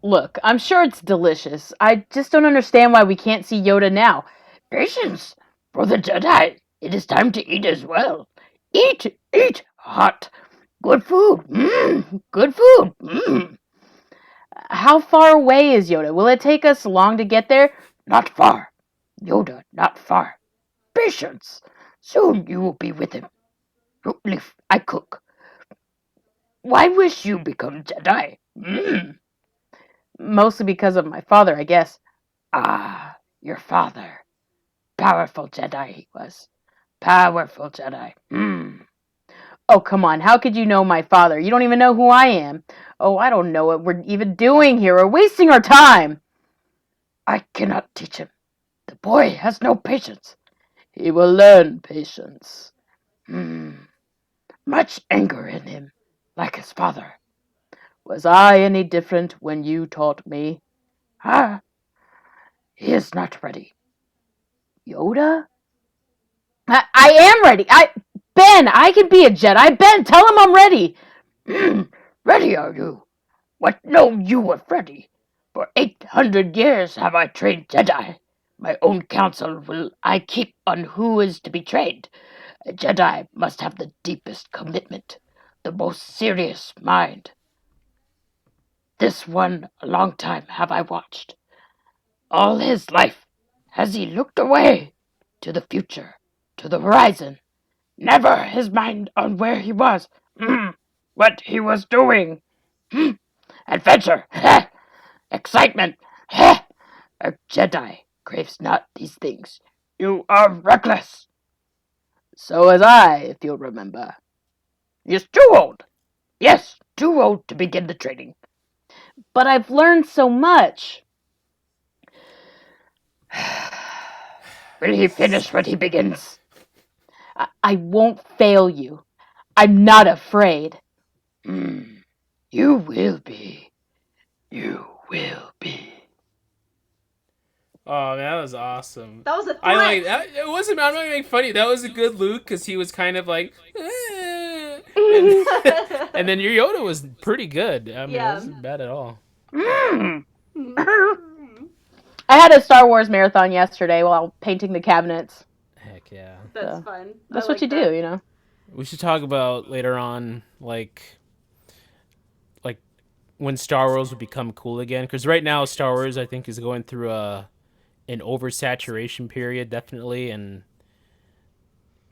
Look, I'm sure it's delicious. I just don't understand why we can't see Yoda now. Patience! For the Jedi, it is time to eat as well. Eat! Eat! Hot! Good food! Mmm! Good food! Mmm! How far away is Yoda? Will it take us long to get there? Not far. Yoda, not far. Patience! Soon you will be with him. Root leaf, I cook. Why wish you become Jedi? Mmm! Mostly because of my father, I guess. Ah, your father. Powerful Jedi he was. Powerful Jedi. Mmm. Oh, come on. How could you know my father? You don't even know who I am. Oh, I don't know what we're even doing here. We're wasting our time. I cannot teach him. The boy has no patience. He will learn patience. Much anger in him, like his father. Was I any different when you taught me? Ah, he is not ready. Yoda? I am ready. Ben, I can be a Jedi. Ben, tell him I'm ready. Ready are you? What know you of ready? For 800 years have I trained Jedi. My own counsel will I keep on who is to be trained. A Jedi must have the deepest commitment, the most serious mind. This one a long time have I watched. All his life has he looked away to the future, to the horizon. Never his mind on where he was, what he was doing. Adventure, excitement. A Jedi craves not these things. You are reckless. So was I, if you'll remember. He's too old. Yes, too old to begin the training. But I've learned so much. Will he finish what he begins? I won't fail you. I'm not afraid. You will be. You will be. Oh, man, that was awesome. That was a threat. I like that. It wasn't. I'm not being funny. That was a good Luke because he was kind of like, and then your Yoda was pretty good. I mean, Yeah. it wasn't bad at all. I had a Star Wars marathon yesterday while painting the cabinets. Heck yeah. That's So, fun. That's I what you like that. do, you know. We should talk about later on, like when Star Wars would become cool again. Because right now, Star Wars, I think, is going through an oversaturation period, definitely, and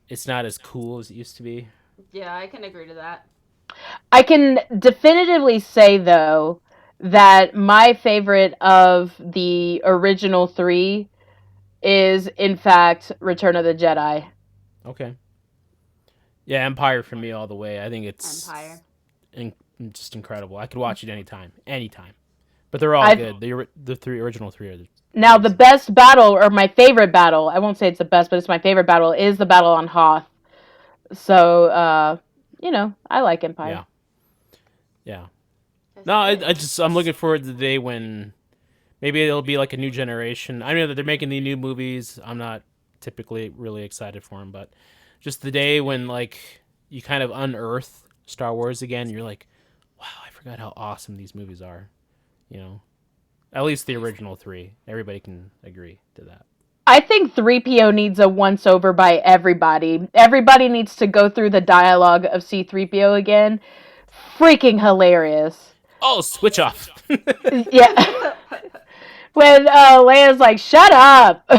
it's not as cool as it used to be. Yeah, I can agree to that. I can definitively say, though, that my favorite of the original three is, in fact, Return of the Jedi. Okay. Yeah, Empire for me all the way. I think it's Empire. just incredible. I could watch it anytime. But they're all good. The original three are. Now, the best battle, or my favorite battle, I won't say it's the best, but it's my favorite battle, is the battle on Hoth. So, I like Empire. Yeah. That's No, good. I'm looking forward to the day when maybe it'll be like a new generation. I know that they're making the new movies. I'm not typically really excited for them, but just the day when like you kind of unearth Star Wars again, you're like, wow, I forgot how awesome these movies are. You know, at least the original three. Everybody can agree to that. I think 3PO needs a once over by everybody. Everybody needs to go through the dialogue of C3PO again. Freaking hilarious. Oh, switch off. Yeah. When Leia's like, shut up.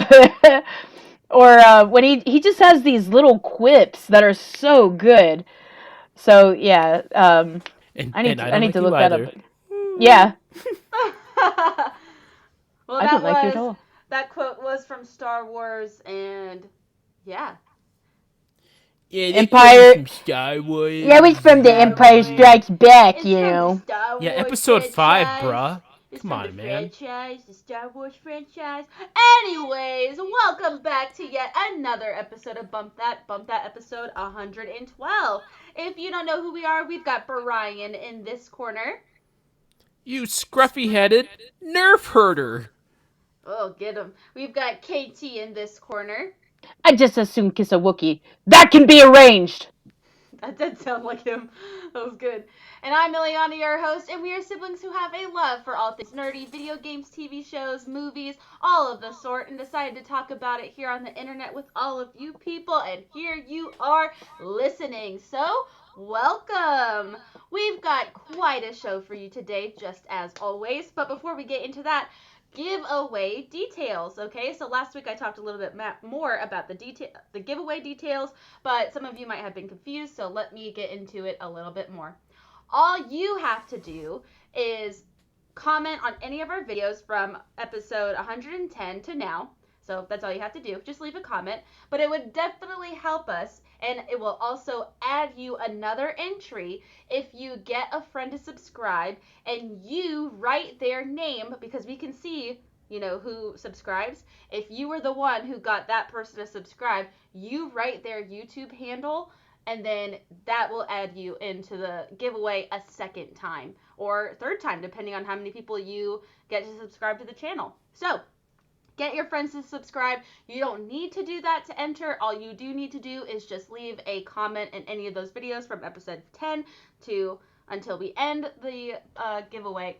Or when he just has these little quips that are so good. So yeah, and I I don't need like to you look that either. up. Yeah, Well, I that don't like you at was all. that quote was from Star Wars, and yeah. Yeah, that Empire. from Star Wars. Yeah, it's from the Empire Strikes Back, It's you from the know. Star Yeah, Wars episode 5, franchise. bruh. It's Come from on, the man. franchise, the Star Wars franchise. Anyways, welcome back to yet another episode of Bump That episode 112. If you don't know who we are, we've got Brian in this corner. You scruffy-headed nerf herder. Oh, get him. We've got KT in this corner. I just as soon kiss a Wookiee. That can be arranged. That did sound like him. That was good. And I'm Ileana, your host, and we are siblings who have a love for all things nerdy, video games, TV shows, movies, all of the sort, and decided to talk about it here on the internet with all of you people, and here you are listening. So, welcome! We've got quite a show for you today, just as always, but before we get into that, giveaway details. Okay, so last week I talked a little bit more about the giveaway details, but some of you might have been confused, so let me get into it a little bit more. All you have to do is comment on any of our videos from episode 110 to now. So that's all you have to do. Just leave a comment, but it would definitely help us, and it will also add you another entry if you get a friend to subscribe and you write their name, because we can see, who subscribes. If you were the one who got that person to subscribe, you write their YouTube handle, and then that will add you into the giveaway a second time or third time, depending on how many people you get to subscribe to the channel. So get your friends to subscribe. You don't need to do that to enter. All you do need to do is just leave a comment in any of those videos from episode 10 to until we end the giveaway,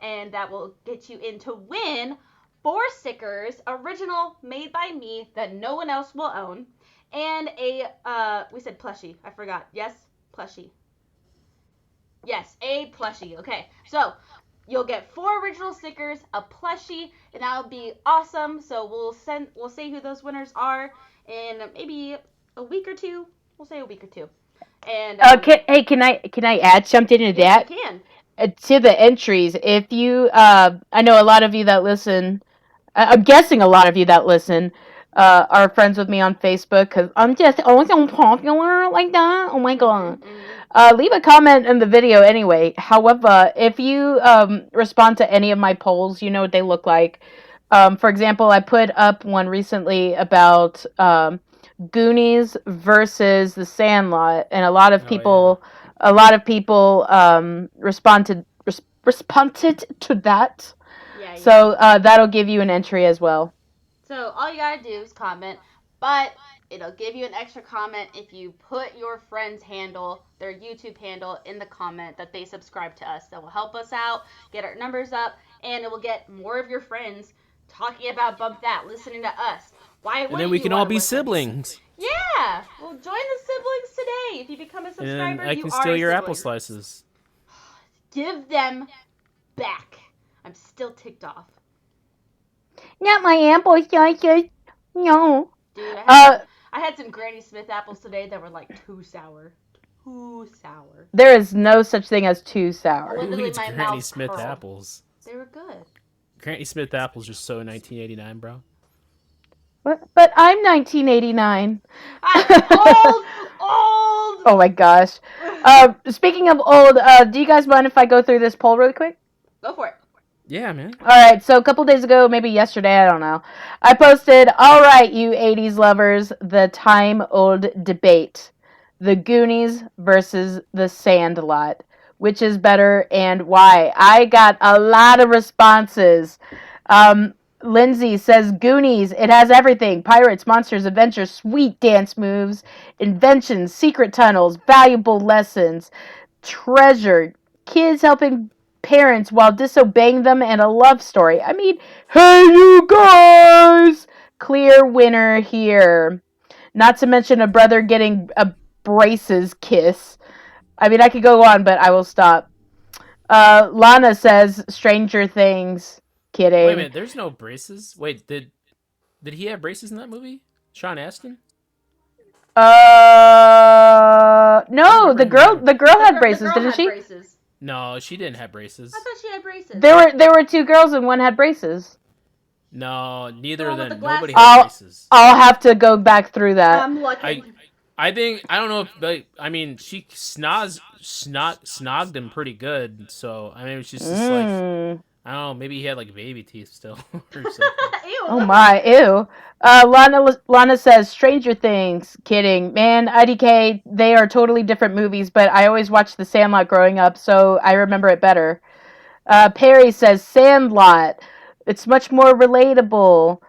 and that will get you in to win 4 stickers, original, made by me, that no one else will own, and we said plushie. I forgot. Yes, plushie. Yes, a plushie. Okay, so you'll get 4 original stickers, a plushie, and that'll be awesome. So we'll say who those winners are in maybe a week or two. We'll say a week or two. And can I add something to yes, that? you can. To the entries, if you, I know a lot of you that listen. I'm guessing a lot of you that listen are friends with me on Facebook, because I'm just always so popular like that. Oh my god. Leave a comment in the video anyway. However, if you respond to any of my polls, you know what they look like. For example, I put up one recently about Goonies versus The Sandlot, and a lot of people, responded to that. Yeah. So that'll give you an entry as well. So all you gotta do is comment, but it'll give you an extra comment if you put your friend's handle, their YouTube handle, in the comment that they subscribe to us. That will help us out, get our numbers up, and it will get more of your friends talking about Bump That, listening to us. Why wouldn't And then we you can all wanna be listen? siblings. Yeah, well, join the siblings today. If you become a And subscriber, then I you can are steal a your sibling. apple slices. Give them back. I'm still ticked off. Not my apple slices. No. Dude, I had some Granny Smith apples today that were like too sour. Too sour. There is no such thing as too sour. Who Literally, eats my Granny mouth Smith curled. apples? They were good. Granny Smith apples are so 1989, bro. But I'm 1989. I'm old! Oh my gosh. Speaking of old, do you guys mind if I go through this poll really quick? Go for it. Yeah, man. Alright, so a couple days ago, maybe yesterday, I don't know, I posted, alright, you 80s lovers, the time-old debate. The Goonies versus The Sandlot. Which is better and why? I got a lot of responses. Lindsay says Goonies. It has everything. Pirates, monsters, adventures, sweet dance moves, inventions, secret tunnels, valuable lessons, treasure, kids helping parents while disobeying them, and a love story. I mean, hey, you guys! Clear winner here. Not to mention a brother getting a braces kiss. I mean, I could go on, but I will stop. Lana says Stranger Things. Kidding. Wait a minute, there's no braces? Wait, did he have braces in that movie? Sean Astin? No, the girl had braces, didn't she? Braces. No, she didn't have braces. I thought she had braces. There were 2 girls and one had braces. No, neither The of one with them. the glasses. Nobody had braces. I'll have to go back through that. I'm lucky. I think, I don't know if, like, I mean, she snogged him pretty good, so, I mean, it's just like, I don't know, maybe he had, like, baby teeth still, or something. Ew. Oh my, ew. Lana says Stranger Things. Kidding. Man, IDK, they are totally different movies, but I always watched The Sandlot growing up, so I remember it better. Perry says Sandlot. It's much more relatable.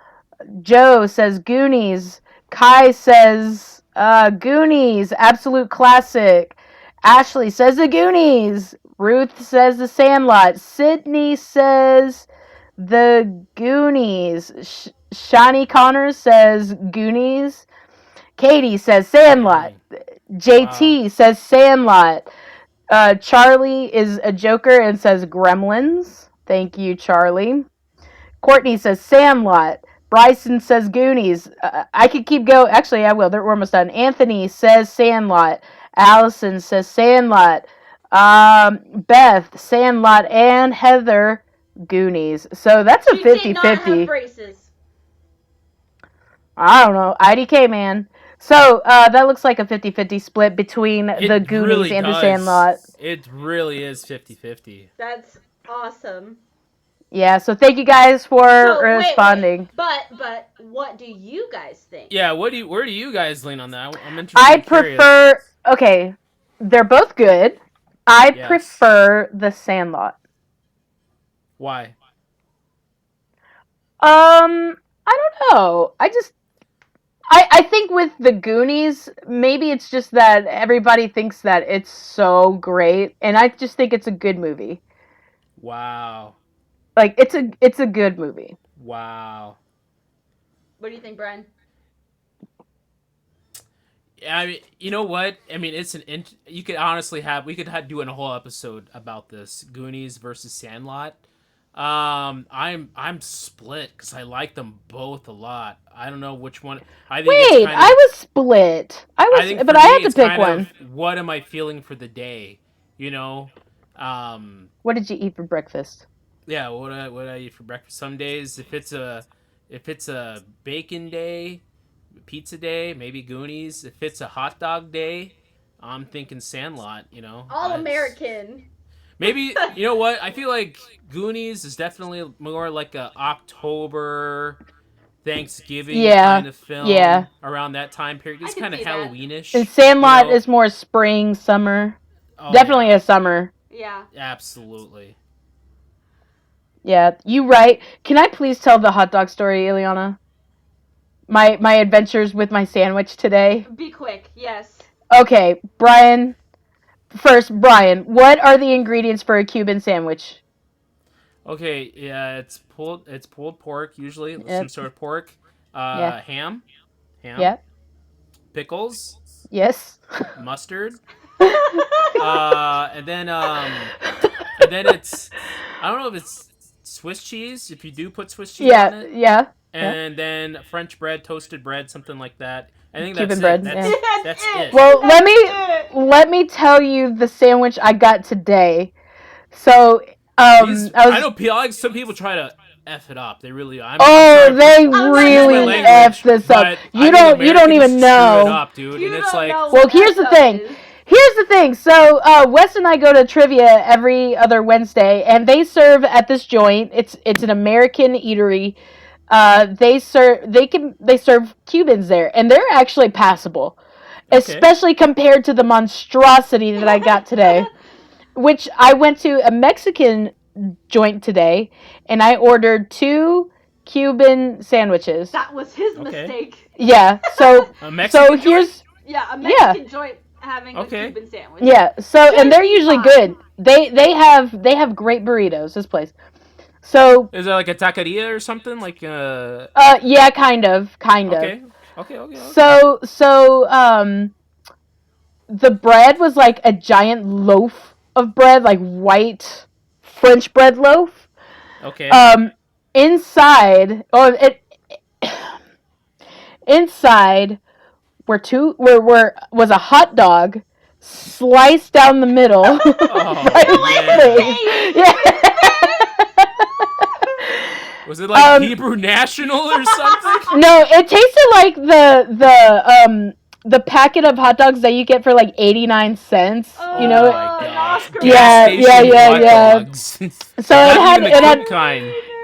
Joe says Goonies. Kai says Goonies, absolute classic. Ashley says The Goonies. Ruth says The Sandlot. Sydney says The Goonies. Shani Connors says Goonies. Katie says Sandlot. JT Wow. says Sandlot. Charlie is a joker and says Gremlins. Thank you, Charlie. Courtney says Sandlot. Bryson says Goonies. I could keep going. Actually, I will. We're almost done. Anthony says Sandlot. Allison says Sandlot. Beth, Sandlot, and Heather, Goonies. So that's a She 50-50. did not have braces. I don't know. IDK, man. So that looks like a 50-50 split between the Goonies really and the does. Sandlot. It really is 50-50. That's awesome. Yeah, so thank you guys for responding. Wait. But what do you guys think? Yeah, where do you guys lean on that? I'm interested. I prefer. Okay, they're both good. I prefer the Sandlot. Why? I don't know. I think with the Goonies, maybe it's just that everybody thinks that it's so great, and I just think it's a good movie. Wow. Like it's a good movie. Wow. What do you think, Brian? I mean, you know what? I mean, you could honestly do a whole episode about this Goonies versus Sandlot. I'm split because I like them both a lot. I don't know which one. I think Wait, I was split. But I had to pick one. What am I feeling for the day? You know, What did you eat for breakfast? Yeah, what I eat for breakfast? Some days, if it's a bacon day, pizza day, maybe Goonies. If it's a hot dog day, I'm thinking Sandlot. You know, All American. Maybe, you know what? I feel like Goonies is definitely more like a October, Thanksgiving kind of film. Yeah. Around that time period. It's kind of Halloweenish. And Sandlot is more spring, summer. Oh, definitely a summer. Yeah. Absolutely. Yeah, you right. Can I please tell the hot dog story, Ileana? My adventures with my sandwich today? Be quick, yes. Okay, Brian. First, Brian, what are the ingredients for a Cuban sandwich? Okay, yeah, it's pulled pork usually, some sort of pork. Ham. Yeah. Pickles. Yes. Mustard. And then it's, I don't know if it's Swiss cheese. If you do put Swiss cheese on it. Yeah. And then French bread, toasted bread, something like that. I think Cuban that's bread. it. That's it. Well, let me tell you the sandwich I got today. So, I know some people try to F it up. They really. They really F this up. You don't even know. It up, dude. And it's like, well, here's the thing. So, Wes and I go to trivia every other Wednesday, and they serve at this joint. It's an American eatery. They serve Cubans there, and they're actually passable, especially compared to the monstrosity that I got today. Which I went to a Mexican joint today, and I ordered 2 Cuban sandwiches. That was his mistake. Yeah. So a Mexican joint? Yeah, a Mexican joint having a Cuban sandwich. Yeah. So and they're usually good. They have great burritos. This place. So is it like a taqueria or something like? Yeah, kind of. Okay. So the bread was like a giant loaf of bread, like white French bread loaf. Okay. Inside was a hot dog sliced down the middle. Was it like Hebrew National or something? No, it tasted like the packet of hot dogs that you get for like 89 cents. Oh, you know? Yeah. So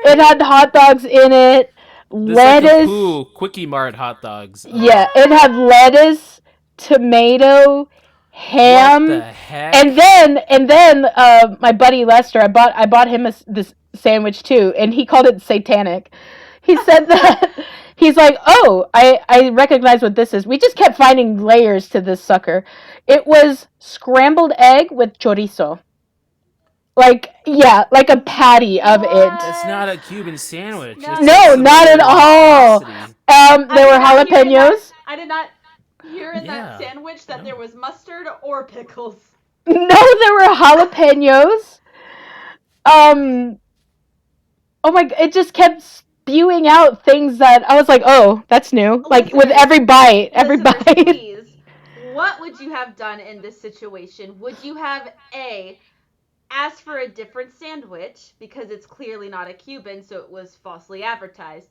it had hot dogs in it. Lettuce. Like Quickie Mart hot dogs. Yeah, it had lettuce, tomato, ham. What the heck? And then my buddy Lester, I bought him this sandwich too, and he called it satanic. he said that he's like, oh, I recognize what this is. We just kept finding layers to this sucker. It was scrambled egg with chorizo. Like, yeah, like a patty of it. That's not a Cuban sandwich. No, It's like No, some not at other all. atrocity. There were jalapenos. I did not hear in Yeah. that sandwich that No. there was mustard or pickles. No, there were jalapenos. Oh my! It just kept spewing out things that I was like, oh, that's new. Like with every bite, Listeners, please, what would you have done in this situation? Would you have A, asked for a different sandwich because it's clearly not a Cuban, so it was falsely advertised?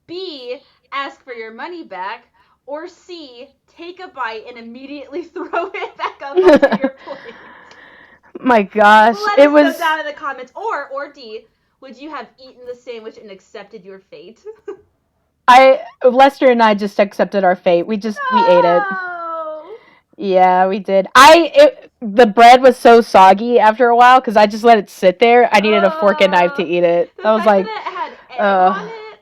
B, ask for your money back? Or C, take a bite and immediately throw it back up onto your plate? My gosh, Let it us was. know down in the comments. Or D, would you have eaten the sandwich and accepted your fate? Lester and I just accepted our fate. We ate it. No. Yeah, we did. The bread was so soggy after a while because I just let it sit there. I needed a fork and knife to eat it. The I was fact like, that it had egg on it.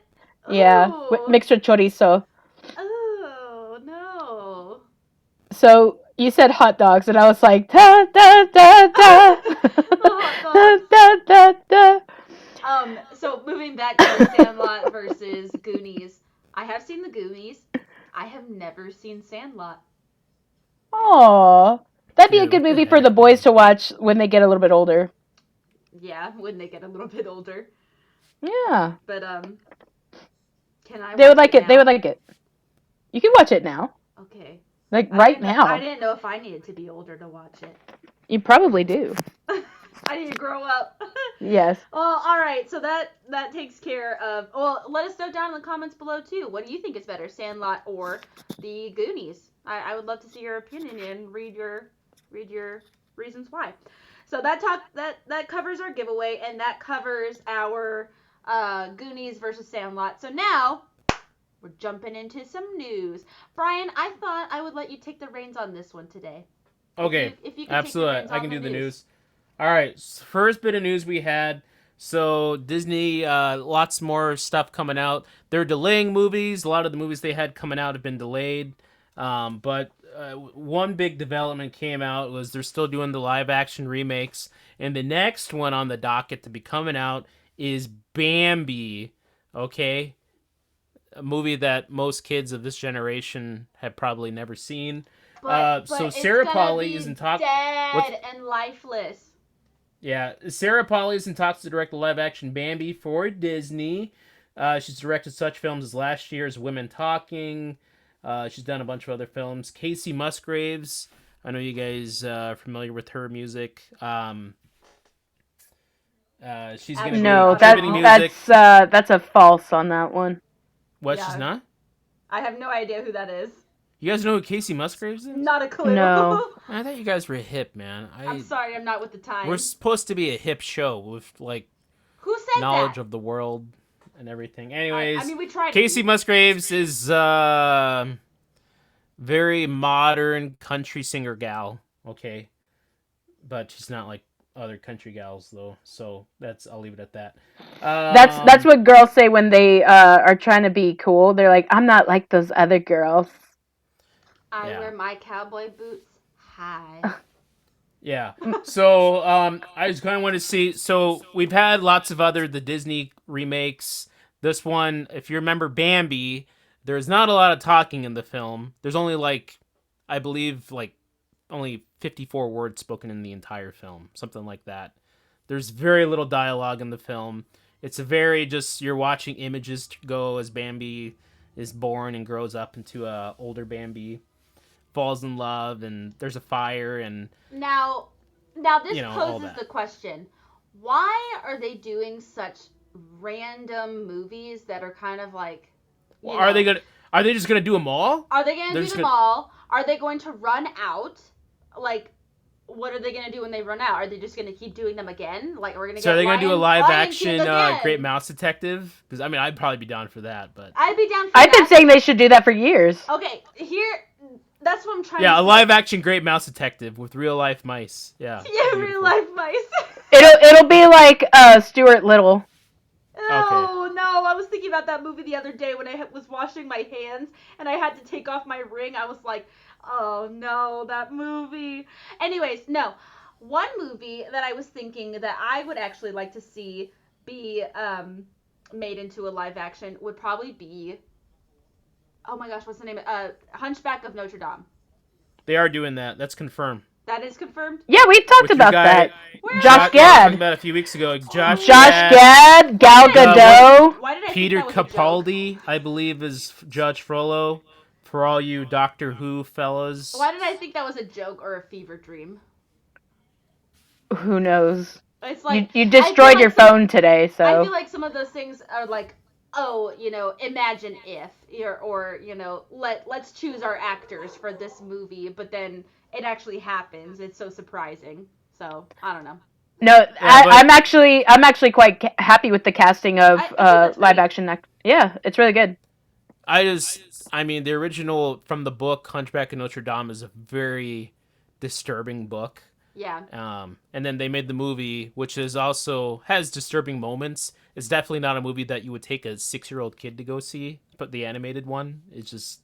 yeah, Ooh. mixed with chorizo. Oh no. So you said hot dogs, and I was like, da da da da, da da da da. So moving back to Sandlot versus Goonies. I have seen the Goonies. I have never seen Sandlot. Aww. That'd be a Dude, good what the movie for heck, the boys man? to watch when they get a little bit older. Yeah, when they get a little bit older. Yeah. But can I? They would watch like it. now? They would like it. You can watch it now. Okay. Like I right didn't know- now. I didn't know if I needed to be older to watch it. You probably do. I need to grow up. Yes. Well, all right. So that takes care of. Well, let us know down in the comments below too. What do you think is better, Sandlot or the Goonies? I would love to see your opinion and read your reasons why. So that covers our giveaway, and that covers our Goonies versus Sandlot. So now we're jumping into some news. Brian, I thought I would let you take the reins on this one today. Okay, If you could absolutely. Take the reins I on can the do the news. All right, first bit of news we had. So Disney, lots more stuff coming out. They're delaying movies. A lot of the movies they had coming out have been delayed. But one big development came out was they're still doing the live action remakes. And the next one on the docket to be coming out is Bambi. Okay? A movie that most kids of this generation have probably never seen. But So it's Sarah gonna Polley be is in talk. dead and lifeless. Yeah, Sarah Polley is in talks to direct the live-action Bambi for Disney. She's directed such films as last year's Women Talking. She's done a bunch of other films. Casey Musgraves. I know you guys are familiar with her music. She's going to No, be contributing music. that's a false on that one. What? Yeah. She's not? I have no idea who that is. You guys know who Casey Musgraves is? Not a clue. No. I thought you guys were hip, man. I'm sorry, I'm not with the times. We're supposed to be a hip show with like Who said knowledge that? of the world and everything. Anyways, I mean, we tried. Casey Musgraves is very modern country singer gal. Okay, but she's not like other country gals though. So I'll leave it at that. That's what girls say when they are trying to be cool. They're like, I'm not like those other girls. I Yeah. wear my cowboy boots high. Yeah. So I just kind of want to see. So we've had lots of the Disney remakes. This one, if you remember Bambi, there's not a lot of talking in the film. There's only I believe only 54 words spoken in the entire film, something like that. There's very little dialogue in the film. It's a very just you're watching images go as Bambi is born and grows up into a older Bambi. Falls in love, and there's a fire, and Now this all poses that. the question: why are they doing such random movies that are kind of like? Are they just gonna do them all? Are they gonna They're do just them all? Are they going to run out? Like, what are they gonna do when they run out? Are they just gonna keep doing them again? Like, we're gonna So get are they gonna do a Lion live King action again? Great Mouse Detective? Because I mean, I'd probably be down for that, but I'd be down for I've that. been saying they should do that for years. Okay, here. That's what I'm trying to yeah, a say. live action Great Mouse Detective with real life mice. Yeah. Yeah, beautiful. real life mice. It'll be like Stuart Little. Okay. no. I was thinking about that movie the other day when I was washing my hands and I had to take off my ring. I was like, oh no, that movie. Anyways, no. One movie that I was thinking that I would actually like to see be made into a live action would probably be, oh my gosh, what's the name? Hunchback of Notre Dame. They are doing that. That's confirmed. That is confirmed. Yeah, we've talked With your about guy, that. Where? Josh Josh, yeah, we talked Gad. about it a few weeks ago. Josh Oh. Josh Gad, Gad, Gal Gadot. Why did I think Peter that was a joke? Capaldi, I believe, is Judge Frollo. For all you Doctor Who fellas. Why did I think that was a joke or a fever dream? Who knows? It's You like you I feel destroyed your like some phone today, I feel so like some of those things are like, oh, imagine if, or let's choose our actors for this movie, but then it actually happens. It's so surprising. So I don't know. no. Yeah, but I'm actually quite happy with the casting of I think that's live great. action. Yeah, it's really good. I mean, the original from the book Hunchback of Notre Dame is a very disturbing book. Yeah. And then they made the movie, which is also has disturbing moments. It's definitely not a movie that you would take a 6-year-old kid to go see. But the animated one, it's just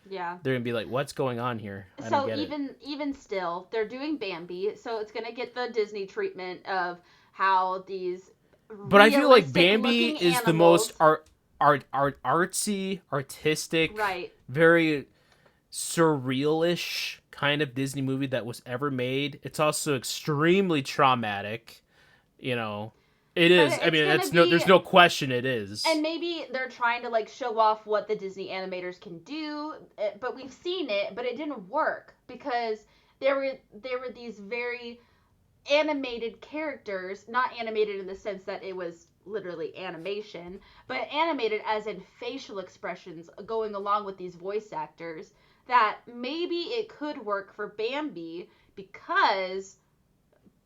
Yeah. they're gonna be like, "What's going on here? I don't So get it." even still, they're doing Bambi, so it's gonna get the Disney treatment of how these But I feel like realistic Bambi looking is the animals. most artsy, artistic, Right. very surrealish kind of Disney movie that was ever made. It's also extremely traumatic. You know, it But is. I it's mean, gonna that's no. be, There's no question. It is. and maybe they're trying to like show off what the Disney animators can do, but we've seen it, but it didn't work because there were these very animated characters, not animated in the sense that it was literally animation, but animated as in facial expressions going along with these voice actors, that maybe it could work for Bambi because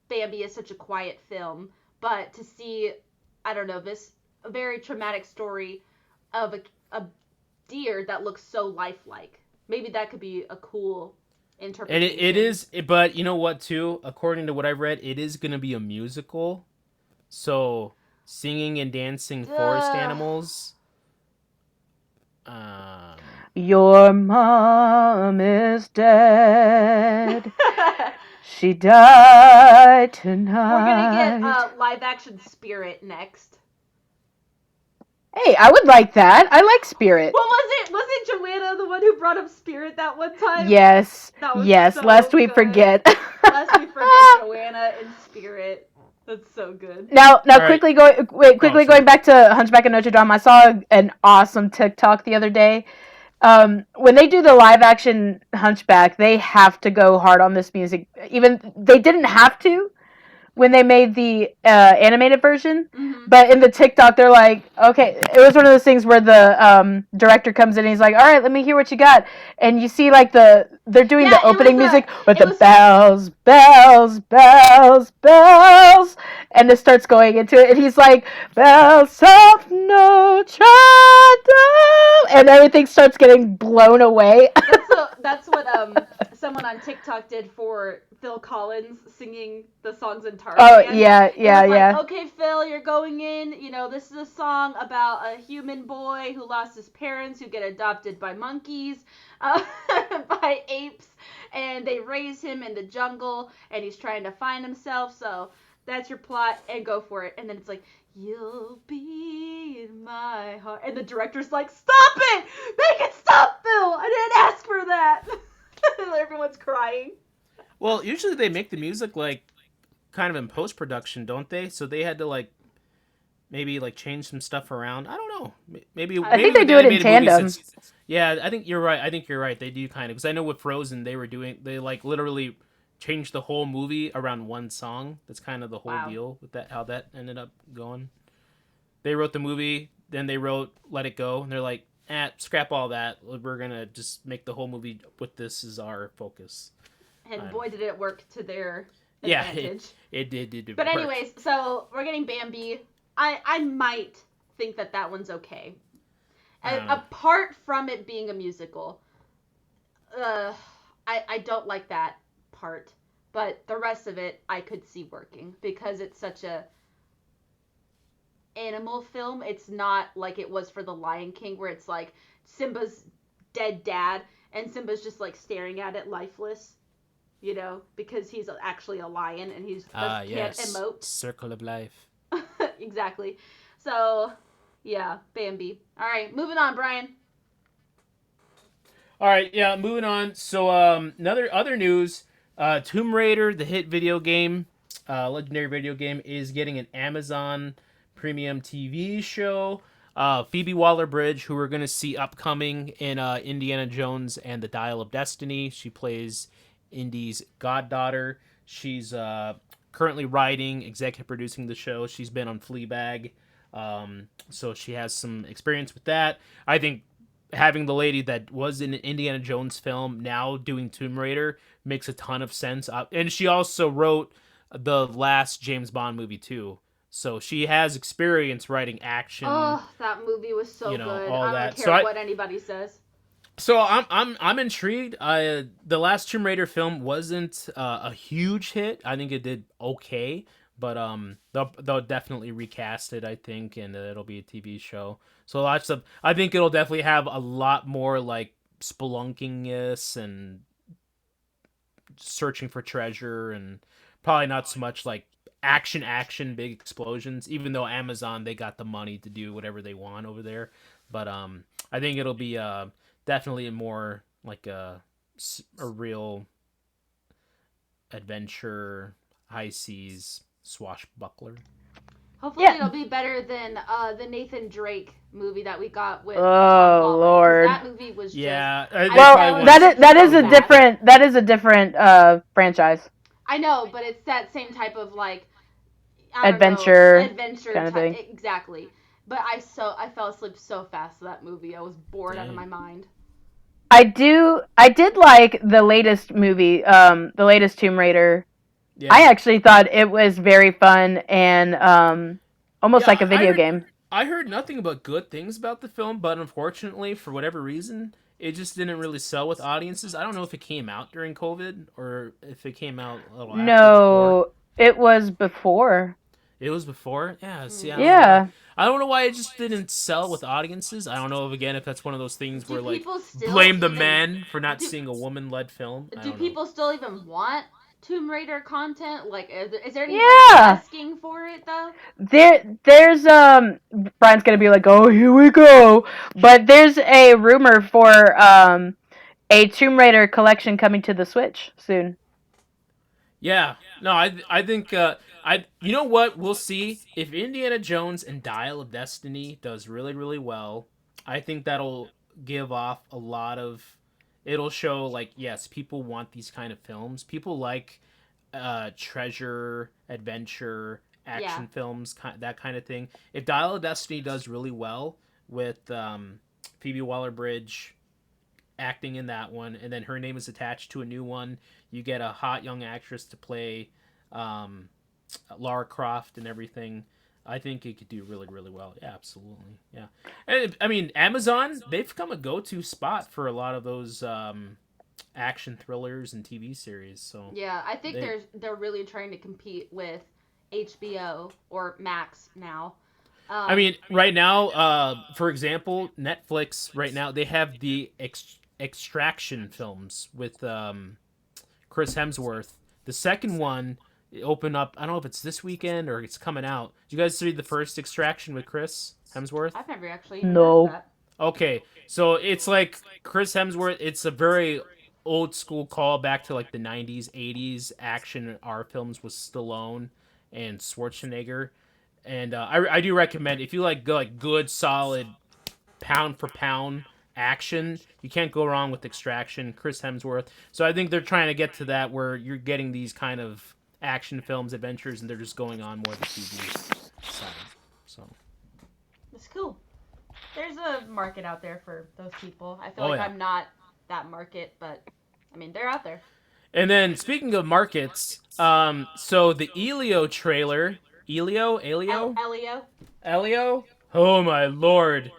Bambi is such a quiet film, but to see, I don't know, this very traumatic story of a deer that looks so lifelike, maybe that could be a cool And interpretation. it is, but you know what? Too, according to what I read, it is going to be a musical. So singing and dancing forest Ugh. animals. Um, Your mom is dead. She died tonight. We're gonna get live action Spirit next. Hey, I would like that. I like Spirit. What was it? Was it Joanna the one who brought up Spirit that one time? Yes. That was Yes. so Lest we good. forget. Lest we forget Joanna and Spirit. That's so good. Now, All right. quickly sorry. going back to Hunchback of Notre Dame. I saw an awesome TikTok the other day. When they do the live action Hunchback, they have to go hard on this music. Even they didn't have to when they made the animated version, Mm-hmm. but in the TikTok, they're like, okay, it was one of those things where the director comes in and he's like, all right, let me hear what you got, and you see like they're doing Yeah, the opening music with it the was- bells, bells, bells, bells, and it starts going into it, and he's like, bells of Notre Dame, and everything starts getting blown away. That's what someone on TikTok did for Phil Collins singing the songs in Tarzan. Oh yeah, It yeah, was like, yeah. okay, Phil, you're going in. This is a song about a human boy who lost his parents, who get adopted by monkeys, by apes, and they raise him in the jungle, and he's trying to find himself. So that's your plot, and go for it. And then it's like, you'll be in my heart. And the director's like, stop it! Make it stop, Phil! I didn't ask for that! Everyone's crying. Well, usually they make the music like kind of in post production, don't they? So they had to like maybe like change some stuff around. I don't know. Maybe I maybe think they with do it in animated movies, tandem. yeah, I think you're right. I think you're right. They do kind of because I know with Frozen they like literally changed the whole movie around one song. That's kind of the whole Wow. deal with that how that ended up going. They wrote the movie, then they wrote Let It Go, and they're like, scrap all that. We're gonna just make the whole movie with this as our focus. And boy, did it work to their Yeah, advantage. it did. But work. anyways, so we're getting Bambi. I might think that one's okay. Apart from it being a musical, I don't like that part. But the rest of it I could see working because it's such a animal film. It's not like it was for The Lion King, where it's like Simba's dead dad and Simba's just like staring at it lifeless, because he's actually a lion and he Ah, can't yes. emote. Circle of life. Exactly. So, yeah, Bambi. All right, moving on, Brian. All right, yeah, moving on. So, another other news: Tomb Raider, the hit video game, legendary video game, is getting an Amazon Premium TV show. Phoebe Waller-Bridge, who we're gonna see upcoming in Indiana Jones and the Dial of Destiny. She plays Indy's goddaughter. She's currently writing, executive producing the show. She's been on Fleabag, so she has some experience with that. I think having the lady that was in an Indiana Jones film now doing Tomb Raider makes a ton of sense. And she also wrote the last James Bond movie too. So she has experience writing action, Oh, that movie was so good. all I don't that. care what anybody says. So I'm intrigued. The last Tomb Raider film wasn't a huge hit. I think it did okay, but they'll definitely recast it. I think, and it'll be a TV show. So lots of I think it'll definitely have a lot more like spelunkiness and searching for treasure, and probably not so much like action big explosions. Even though Amazon, they got the money to do whatever they want over there, but I think it'll be definitely more like a real adventure, high seas swashbuckler. Hopefully, Yeah. it'll be better than the Nathan Drake movie that we got with Tom Oh Holland. 'Cause Lord. that movie was just. Yeah, I they Well, probably that want. is that is so a bad. different franchise. I know, but it's that same type of like I don't Adventure know, adventure kind of type thing. exactly. But I fell asleep so fast to that movie. I was bored out of my Dang. mind. I did like the latest movie, the latest Tomb Raider. Yeah, I actually thought it was very fun and almost yeah. like a I video heard game. I heard nothing but good things about the film, but unfortunately, for whatever reason, it just didn't really sell with audiences. I don't know if it came out during COVID or if it came out a little after before. No, it was before. It was before. Yeah. See, I Mm. don't know why. Yeah. I don't know why it just didn't sell with audiences. I don't know if that's one of those things Do where like people still blame the even men for not do, seeing a woman-led film. I do don't know. people still even want Tomb Raider content? Like, is there anybody Yeah. asking for it though? There's Brian's gonna be like, oh, here we go. But there's a rumor for a Tomb Raider collection coming to the Switch soon. Yeah. No, I think you know what? We'll see if Indiana Jones and Dial of Destiny does really really well. I think that'll give off a lot of it'll show like yes, people want these kind of films. People like treasure, adventure, Yeah. action films, that kind of thing. If Dial of Destiny does really well with Phoebe Waller-Bridge acting in that one, and then her name is attached to a new one. You get a hot young actress to play um, Lara Croft and everything. I think it could do really, really well. Yeah, absolutely. Yeah, and I mean, Amazon, they've become a go-to spot for a lot of those action thrillers and TV series. So Yeah, I think they, they're really trying to compete with HBO or Max now. I mean, right now, for example, Netflix right now they have the Extraction films with Chris Hemsworth. The second one opened up. I don't know if it's this weekend or it's coming out. Did you guys see the first Extraction with Chris Hemsworth? I've never actually even heard of No. that. Okay, so it's like Chris Hemsworth. It's a very old school call back to like the '90s, '80s action R films with Stallone and Schwarzenegger. And I do recommend if you like good solid pound for pound action. You can't go wrong with Extraction, Chris Hemsworth. So I think they're trying to get to that where you're getting these kind of action films, adventures, and they're just going on more the TV side. So. It's cool. There's a market out there for those people. I feel Oh like yeah. I'm not that market, but I mean they're out there. And then speaking of markets, so the Elio trailer, Elio. Elio. Oh my lord!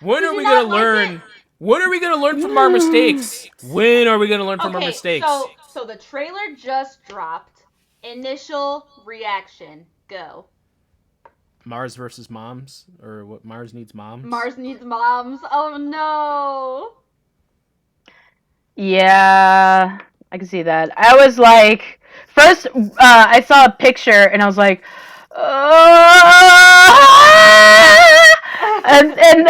When Did are you we gonna not like learn? it? When are we gonna learn from our mistakes? When are we gonna learn from our Okay, mistakes? so the trailer just dropped. Initial reaction. Go. Mars versus Moms, or what Mars needs moms. Mars needs moms. Oh no. Yeah, I can see that. I was like, first, I saw a picture and I was like, and then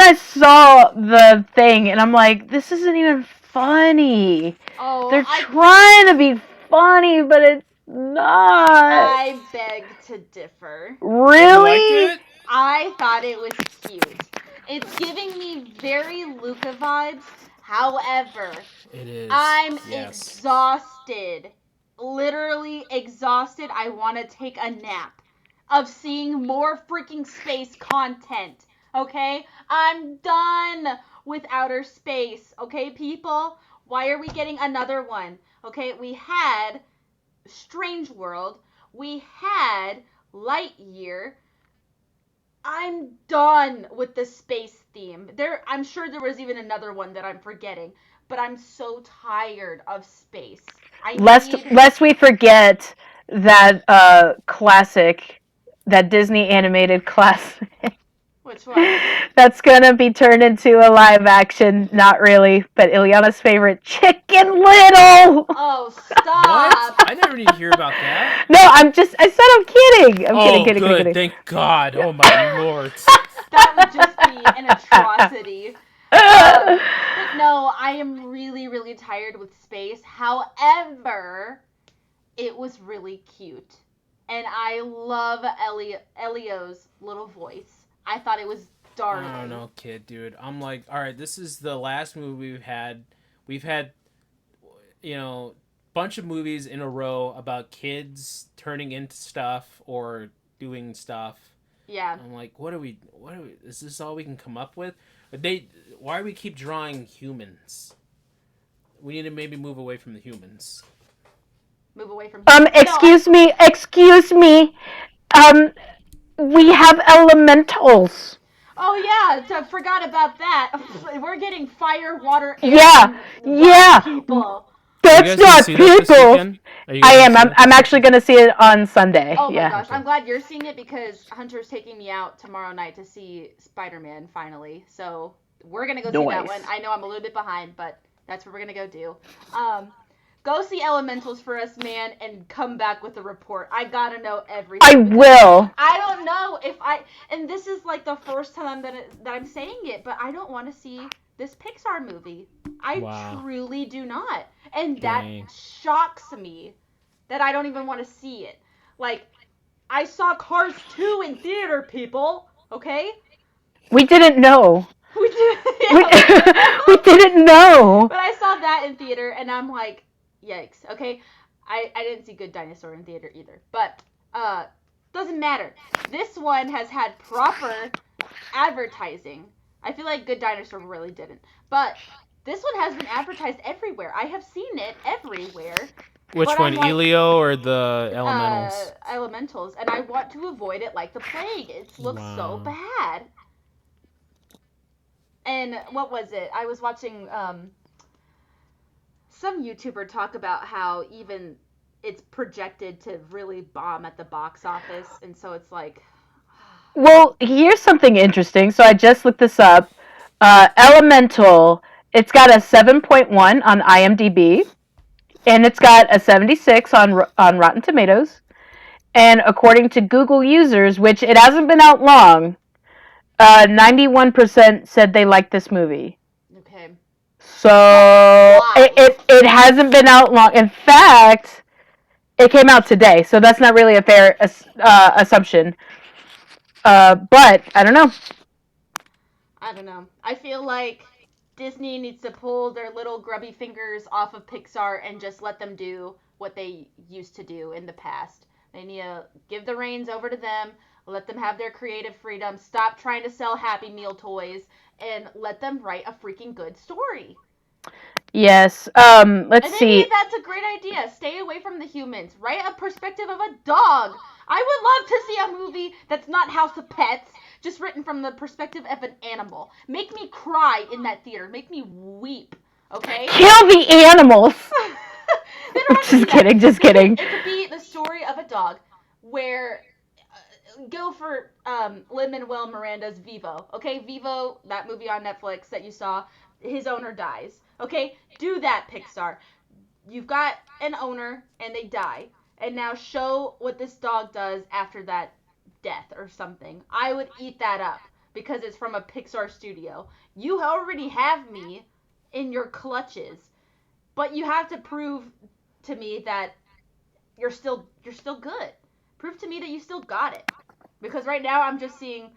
I saw the thing and I'm like, this isn't even funny. Oh, They're trying to be funny, but it's not. I beg to differ. You liked Really? it? I thought it was cute. It's giving me very Luca vibes. However, It is. I'm Yes. exhausted. Literally exhausted. I want to take a nap of seeing more freaking space content. Okay? I'm done with outer space. Okay, people? Why are we getting another one? Okay, we had Strange World. We had Lightyear. I'm done with the space theme. I'm sure there was even another one that I'm forgetting, but I'm so tired of space. Lest we forget that classic, that Disney animated classic. Which one? That's gonna be turned into a live action. Not really, but Ileana's favorite, Chicken Little. Oh, stop! What? I never need to hear about that. No, I said I'm kidding. I'm kidding. Good. Thank God. Oh my lord. That would just be an atrocity. But no, I am really, really tired with space. However, it was really cute. And I love Elio's little voice. I thought it was darling. I don't know, kid, dude. I'm like, all right, this is the last movie we've had. We've had, bunch of movies in a row about kids turning into stuff or doing stuff. Yeah. I'm like, is this all we can come up with? Why do we keep drawing humans? We need to maybe move away from the humans. Move away from excuse me. We have elementals. Oh yeah, I forgot about that. We're getting fire, water, air. Yeah. People. That's not people. I am. I'm actually going to see it on Sunday. Oh my gosh, I'm glad you're seeing it because Hunter's taking me out tomorrow night to see Spider-Man finally. So we're gonna go see that one. I know I'm a little bit behind, but that's what we're gonna go do. Go see Elementals for us, man, and come back with a report. I gotta know everything. I will. I don't know if and this is like the first time that I'm saying it, but I don't want to see this Pixar movie. I truly do not. And that shocks me that I don't even want to see it. Like, I saw Cars 2 in theater, people, okay? We didn't know. We didn't know. But I saw that in theater, and I'm like, yikes, okay? I didn't see Good Dinosaur in theater either. But, doesn't matter. This one has had proper advertising. I feel like Good Dinosaur really didn't. But this one has been advertised everywhere. I have seen it everywhere. Which one, Elio or the Elementals? Elementals. And I want to avoid it like the plague. It looks so bad. And what was it? I was watching some YouTuber talk about how even it's projected to really bomb at the box office. And so it's like... Well, here's something interesting. So I just looked this up. Elemental, it's got a 7.1 on IMDb, and it's got a 76 on Rotten Tomatoes. And according to Google users, which it hasn't been out long, 91% said they liked this movie. Okay. So it hasn't been out long. In fact, it came out today, so that's not really a fair assumption. But I don't know. I feel like Disney needs to pull their little grubby fingers off of Pixar and just let them do what they used to do in the past. They need to give the reins over to them, let them have their creative freedom, stop trying to sell Happy Meal toys, and let them write a freaking good story. Yes. Let's see. Maybe that's a great idea. Stay away from the humans. Write a perspective of a dog. I would love to see a movie that's not House of Pets, just written from the perspective of an animal. Make me cry in that theater. Make me weep. Okay? Kill the animals. Just kidding. It could be the story of a dog where go for Lin-Manuel Miranda's Vivo. Okay, Vivo, that movie on Netflix that you saw, his owner dies. Okay, do that, Pixar. You've got an owner and they die, and now show what this dog does after that death or something. I would eat that up because it's from a Pixar studio. You already have me in your clutches, but you have to prove to me that you're still good. Prove to me that you still got it. Because right now I'm just seeing,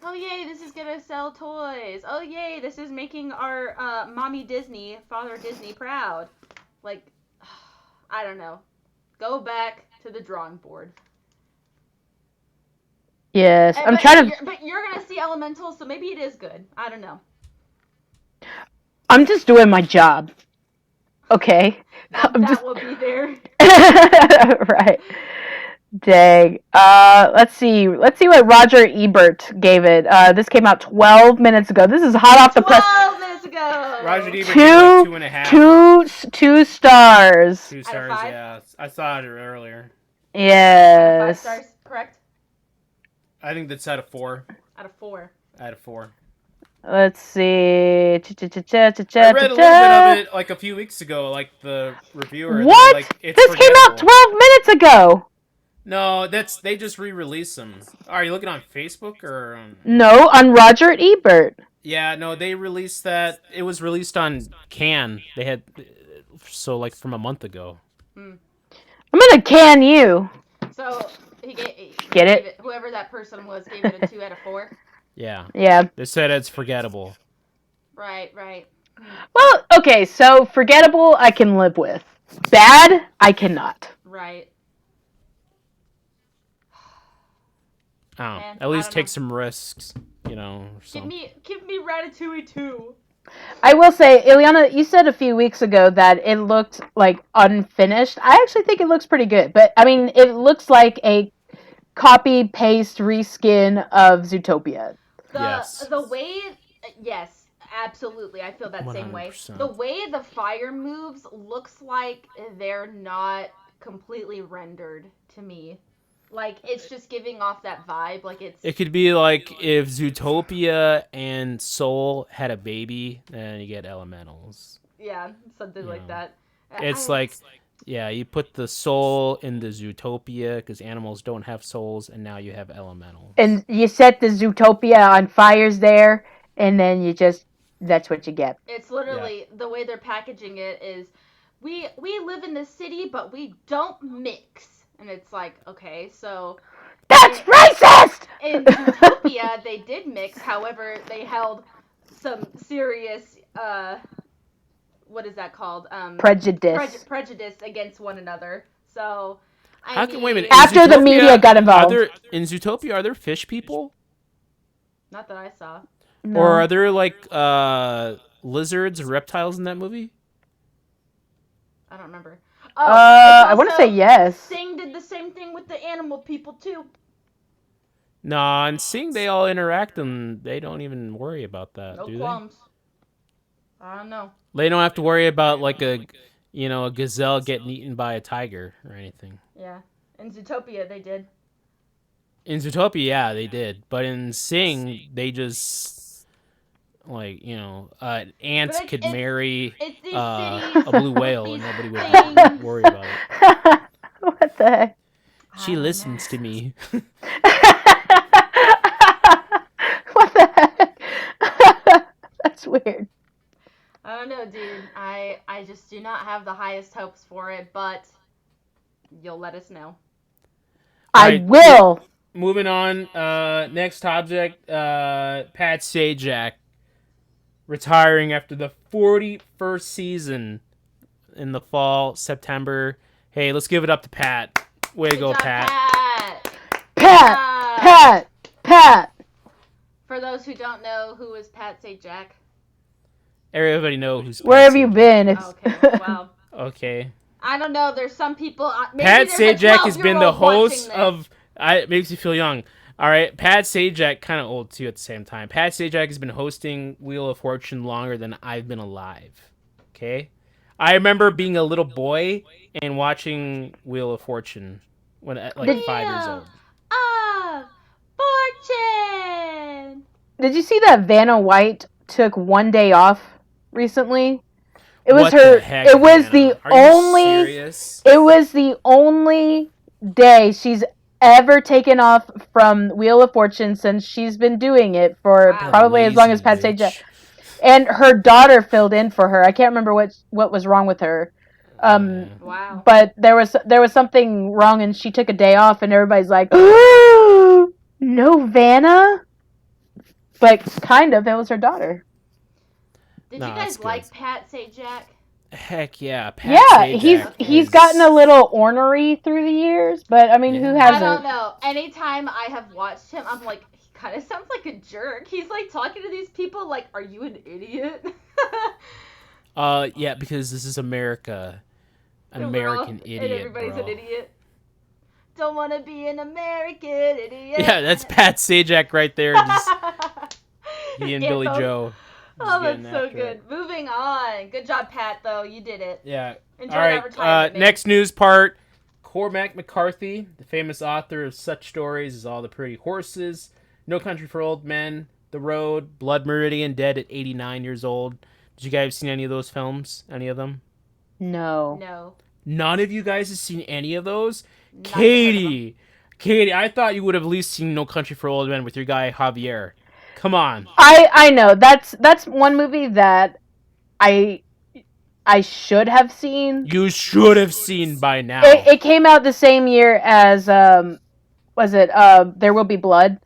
oh yay, this is gonna sell toys. Oh yay, this is making our mommy Disney, father Disney proud. Like, I don't know. Go back to the drawing board. Yes, I'm but, trying to. But you're gonna see Elemental, so maybe it is good. I don't know. I'm just doing my job. Okay. That will be there. Right. Dang. Let's see. Let's see what Roger Ebert gave it. This came out 12 minutes ago. This is hot off the press. 12 minutes ago. Roger Ebert gave it like 2.5. Two stars. 2 Out of stars, 5? yeah. I saw it earlier. Yes. 5 stars, correct? I think that's out of 4. Out of 4. Out of 4. Let's see. I read a little bit of it like a few weeks ago, like the reviewer. What? Like, it's this came out 12 minutes ago. No, they just re-released them. Are you looking on Facebook or? No, on Roger Ebert. Yeah, no, they released that. It was released on Cannes. They had like from a month ago. I'm gonna can you. So he Get it? Whoever that person was gave it a 2 out of 4. Yeah. Yeah. They said it's forgettable. Right. Well, okay, so forgettable I can live with. Bad I cannot. Right. Oh, Man, at least I don't take know. some risks, you know. Give me Ratatouille 2. I will say, Ileana, you said a few weeks ago that it looked like unfinished. I actually think it looks pretty good, but I mean, it looks like a copy paste reskin of Zootopia. Yes. The way, yes, absolutely. I feel that same way. 100%. The way the fire moves looks like they're not completely rendered to me. Like, it's just giving off that vibe. Like, it's... It could be like if Zootopia and Soul had a baby, then you get elementals. Yeah, something like that. It's like, yeah, you put the soul in the Zootopia because animals don't have souls, and now you have elementals. And you set the Zootopia on fires there, and then that's what you get. It's literally, the way they're packaging it is, we live in the city, but we don't mix. And it's like, okay, so... That's racist! In Zootopia, they did mix. However, they held some serious, what is that called? Prejudice. Prejudice against one another. So, Wait a minute. After the media got involved. In Zootopia, are there fish people? Not that I saw. No. Or are there, like, lizards or reptiles in that movie? I don't remember. I want to say yes. Sing did the same thing with the animal people, too. Nah, in Sing, they all interact, and they don't even worry about that, No do qualms. I don't know. They don't have to worry about, like, a gazelle getting eaten by a tiger or anything. Yeah. In Zootopia, they did. In Zootopia, yeah, they did. But in Sing, they just, like, ants could marry a blue whale and nobody would worry about it. What the heck? She listens to me. What the heck? That's weird. I don't know, dude. I just do not have the highest hopes for it, but you'll let us know. I will. Moving on. Next object. Pat Sajak retiring after the 41st season in the fall, September. Hey, let's give it up to Pat. Way to go, Good job, Pat. Pat. For those who don't know, who is Pat Sajak? Everybody knows who's Where have you been? Okay, well. Okay. I don't know. There's some people. Pat Sajak has been the host of. It makes me feel young. All right, Pat Sajak, kind of old too at the same time. Pat Sajak has been hosting Wheel of Fortune longer than I've been alive. Okay, I remember being a little boy and watching Wheel of Fortune when at like 5 years old. watching? Did you see that Vanna White took one day off recently? It was What the her. heck, It was Vanna? the Are you only. serious? It was the only day she's ever taken off from Wheel of Fortune since she's been doing it for Wow. probably as long as Pat Lazy Sajak. bitch. And her daughter filled in for her. I can't remember what was wrong with her. Yeah. Wow. But there was something wrong, and she took a day off, and everybody's like, "No, Vanna." But kind of, it was her daughter. Did No, you that's guys good. like Pat Sajak? Heck yeah, Pat Yeah, Sajak he's is- gotten a little ornery through the years, but I mean, who Yeah. I hasn't? don't know. Anytime I have watched him, I'm like, he kind of sounds like a jerk. He's like talking to these people like, are you an idiot? Yeah, because this is America. And American and idiot, everybody's bro. an idiot. Don't want to be an American idiot. Yeah, that's Pat Sajak right there. Just he and Get Billy those- Joe. just Oh, getting that's so after good. it. Moving on. Good job, Pat, though. You did it. Yeah. Enjoy All that right. retirement, man. Next news part. Cormac McCarthy, the famous author of such stories as All the Pretty Horses, No Country for Old Men, The Road, Blood Meridian, dead at 89 years old. Did you guys seen any of those films? Any of them? No. No. None of you guys have seen any of those? Not even Katie, I thought you would have at least seen No Country for Old Men with your guy Javier. Come on. I know that's one movie that I should have seen. You should have seen by now. It came out the same year as was it There Will Be Blood,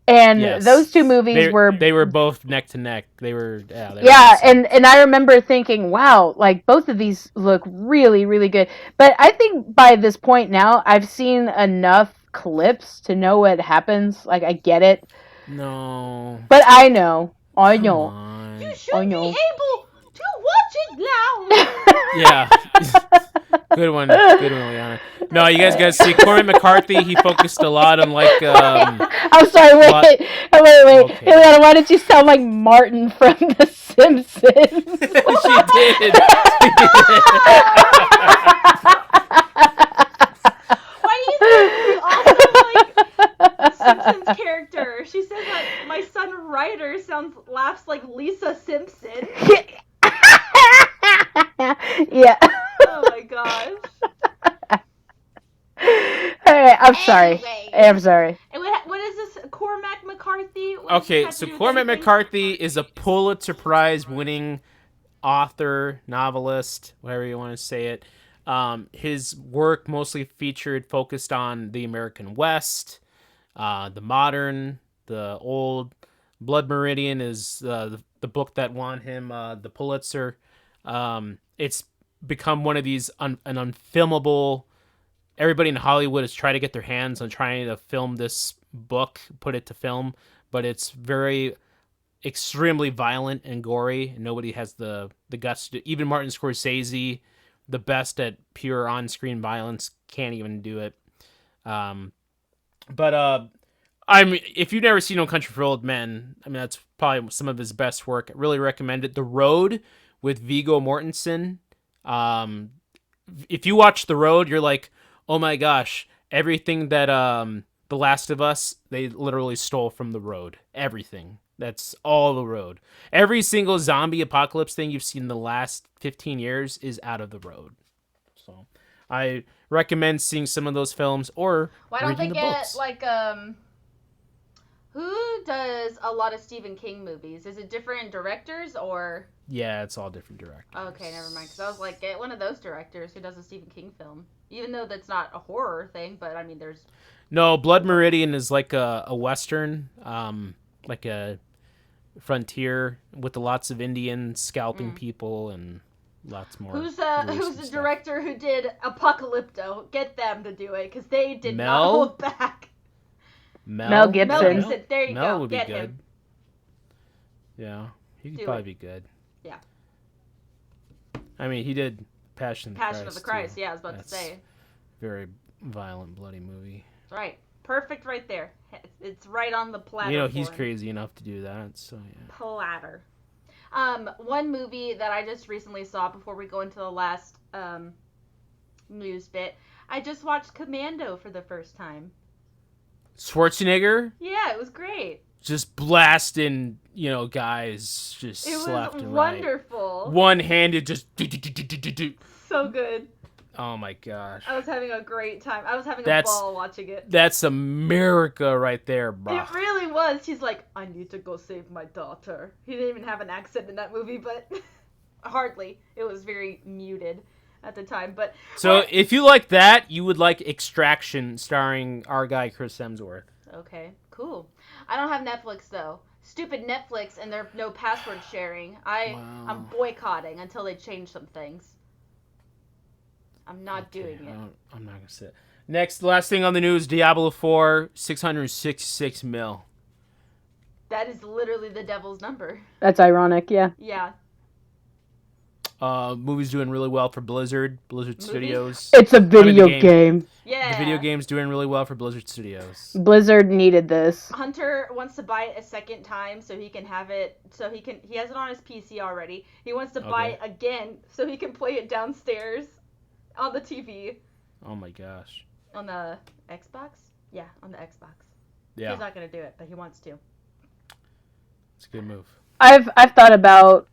and Yes. those two movies They were both neck to neck. They were they were yeah, awesome. and I remember thinking, wow, like both of these look really, really good. But I think by this point now, I've seen enough clips to know what happens. Like I get it, No. but I know. I Come know. on. You should I be know. able to watch it now. Yeah. Good one, Liana. No, you guys got to see Cormac McCarthy. He focused a lot on like. I'm sorry. Wait. What? Wait. Okay. Ileana, why did you sound like Martin from The Simpsons? She did. Why do you think you also like the Simpsons character? She says that my son Ryder laughs like Lisa Simpson. Yeah. Oh my gosh. Alright, I'm sorry. Anyway. I'm sorry. And what is this? Cormac McCarthy? What does this Okay, have to so do with Cormac anything? McCarthy is a Pulitzer Prize winning author, novelist, whatever you want to say it. His work mostly focused on the American West, the modern, the old. Blood Meridian is the book that won him the Pulitzer. It's become one of these an unfilmable. Everybody in Hollywood has tried to get their hands on trying to film this book, put it to film, but it's very extremely violent and gory. And nobody has the guts to. Even Martin Scorsese, the best at pure on-screen violence, can't even do it. If you've never seen No Country for Old Men, I mean that's probably some of his best work. I really recommend it. The Road with Viggo Mortensen. If you watch The Road, you're like, oh my gosh, everything that The Last of Us, they literally stole from The Road. Everything. That's all The Road. Every single zombie apocalypse thing you've seen in the last 15 years is out of The Road. So I recommend seeing some of those films or Why don't they reading the get books. like who does a lot of Stephen King movies? Is it different directors or? Yeah, it's all different directors. Okay, never mind. Because I was like, get one of those directors who does a Stephen King film. Even though that's not a horror thing, but I mean, there's. No, Blood Meridian is like a western, like a frontier with lots of Indians scalping people and lots more. Who's gruesome the stuff. director who did Apocalypto? Get them to do it because they did Mel? not hold back. Mel Gibson. Mel Gibson. There you Mel go. would be Get good. him. Yeah, he could Do probably it. be good. Yeah. I mean, he did Passion of the Passion Christ. of the Christ. too. Yeah, I was about That's to say. very violent, bloody movie. Right. Perfect right there. It's right on the platter. You know, for he's him. crazy enough to do that. So yeah. Platter. One movie that I just recently saw before we go into the last news bit. I just watched Commando for the first time. Schwarzenegger Yeah, it was great. just blasting, guys just It was left and right. wonderful. One-handed, just. So good. Oh my gosh. I was having a great time. I was having a That's ball watching it. that's America right there, bro. It really was. He's like, I need to go save my daughter. He didn't even have an accent in that movie, but hardly. It was very muted at the time. But So if you like that, you would like Extraction, starring our guy Chris Hemsworth. okay, cool. I don't have Netflix though. Stupid Netflix and their no password sharing. I'm boycotting until they change some things. I'm not doing it. I'm not gonna say it. Next, last thing on the news: Diablo 4, 666 mil. That is literally the devil's number. That's ironic, yeah. Yeah. Movie's doing really well for Blizzard Movie? Studios. It's a video game. Yeah. The video game's doing really well for Blizzard Studios. Blizzard needed this. Hunter wants to buy it a second time so he can have it. He has it on his PC already. He wants to buy it again so he can play it downstairs on the TV. Oh my gosh. On the Xbox? Yeah, on the Xbox. Yeah. He's not gonna do it, but he wants to. It's a good move. I've thought about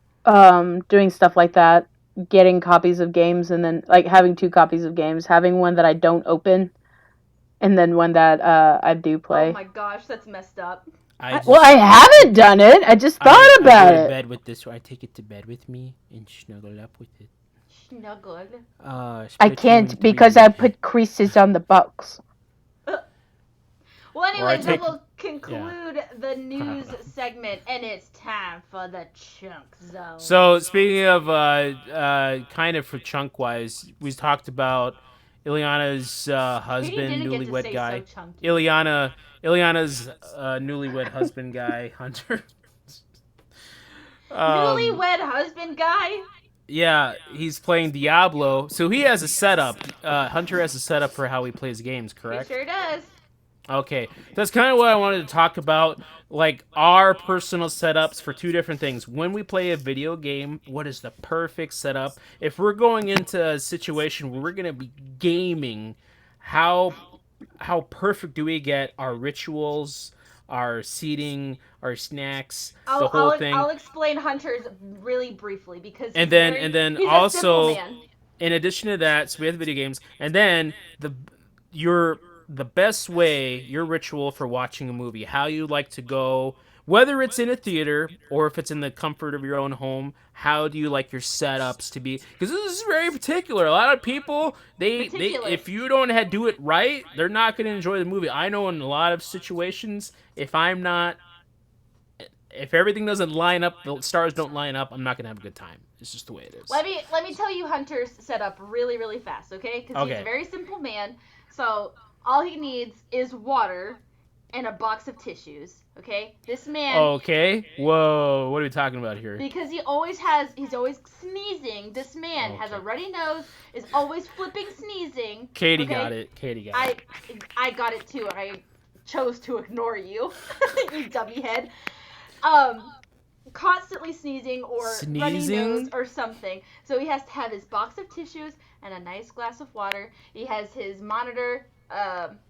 doing stuff like that, getting copies of games and then like having 2 copies of games, having one that I don't open and then one that I do play. Oh my gosh, that's messed up. I haven't done it. I just thought about I go to it. bed with this, I take it to bed with me and snuggle up with it. Snuggled. I can't because I put creases on the box. Well, anyways, that will conclude the news segment, and it's time for the chunk zone. So, speaking of kind of for chunk wise, we talked about Ileana's husband, newlywed guy. So Ileana's newlywed husband guy, Hunter. Newlywed husband guy? Yeah, he's playing Diablo. So he has a setup. Hunter has a setup for how he plays games, correct? He sure does. Okay, that's kind of what I wanted to talk about, like our personal setups for 2 different things. When we play a video game, what is the perfect setup? If we're going into a situation where we're going to be gaming, how perfect do we get our rituals, our seating, our snacks, the whole thing? I'll explain Hunter's really briefly because and then he's also, a simple man. in addition to that, so we have the video games, and then the best way, your ritual for watching a movie, how you like to go, whether it's in a theater or if it's in the comfort of your own home, how do you like your setups to be? Because this is very particular. A lot of people, they if you don't do it right, they're not going to enjoy the movie. I know in a lot of situations, if everything doesn't line up, the stars don't line up, I'm not going to have a good time. It's just the way it is. Let me tell you Hunter's setup really, really fast, okay? Because he's a very simple man. So all he needs is water and a box of tissues, okay? This man... Okay. Whoa. What are we talking about here? Because he's always sneezing. This man has a runny nose, is always flipping sneezing. Katie got it. I got it too. I chose to ignore you, you dummy head. Constantly sneezing or runny nose or something. So he has to have his box of tissues and a nice glass of water. He has his monitor.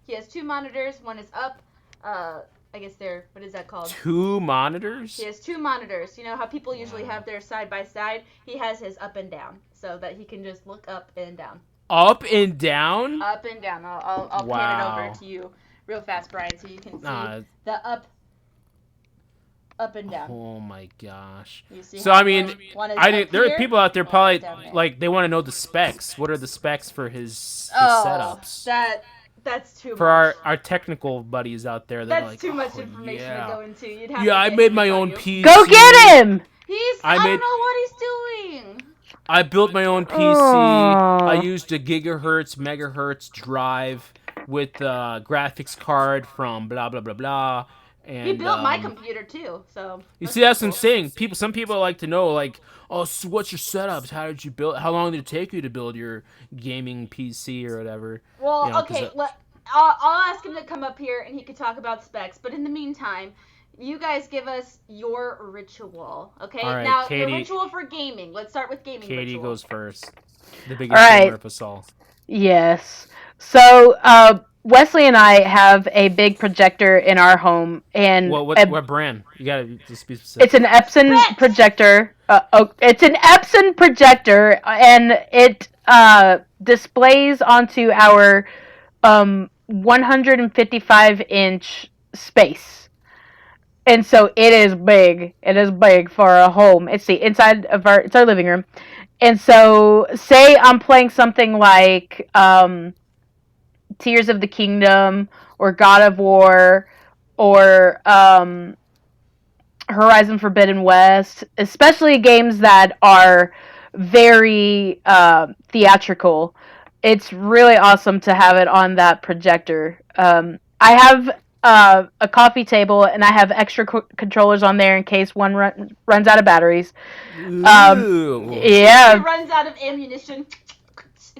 He has 2 monitors. One is up. I guess they're, what is that called? 2 monitors? He has 2 monitors. You know how people usually have their side by side? He has his up and down so that he can just look up and down. Up and down? Up and down. I'll pan it over to you real fast, Brian, so you can see the up and down. Oh my gosh. So I mean, there are people out there probably like they want to know the specs. What are the specs for his setups? That's too much. For our technical buddies out there, that's too much information to go into. You'd have I made my own PC. Go get him! I don't know what he's doing. I built my own PC. I used a gigahertz, megahertz drive with graphics card from blah blah blah blah. And, he built my computer too, so. You see, that's what I'm saying. Some people like to know, like, oh, so what's your setups? How did you build? How long did it take you to build your gaming PC or whatever? Well, okay, I'll ask him to come up here and he could talk about specs. But in the meantime, you guys give us your ritual, okay? All right, now, Katie, the ritual for gaming. Let's start with gaming. Katie ritual. goes first. The biggest gamer of us all. Yes. So, Wesley and I have a big projector in our home, and What brand? You gotta just be specific. it's an Epson Spitz! projector. It's an Epson projector, and it displays onto our 155-inch space. And so it is big. It is big for a home. It's the inside of our living room. And so, say I'm playing something like Tears of the Kingdom or God of War or Horizon Forbidden West, especially games that are very theatrical. It's really awesome to have it on that projector. I have a coffee table, and I have extra controllers on there in case one runs out of batteries. Ooh. He Yeah, runs out of ammunition.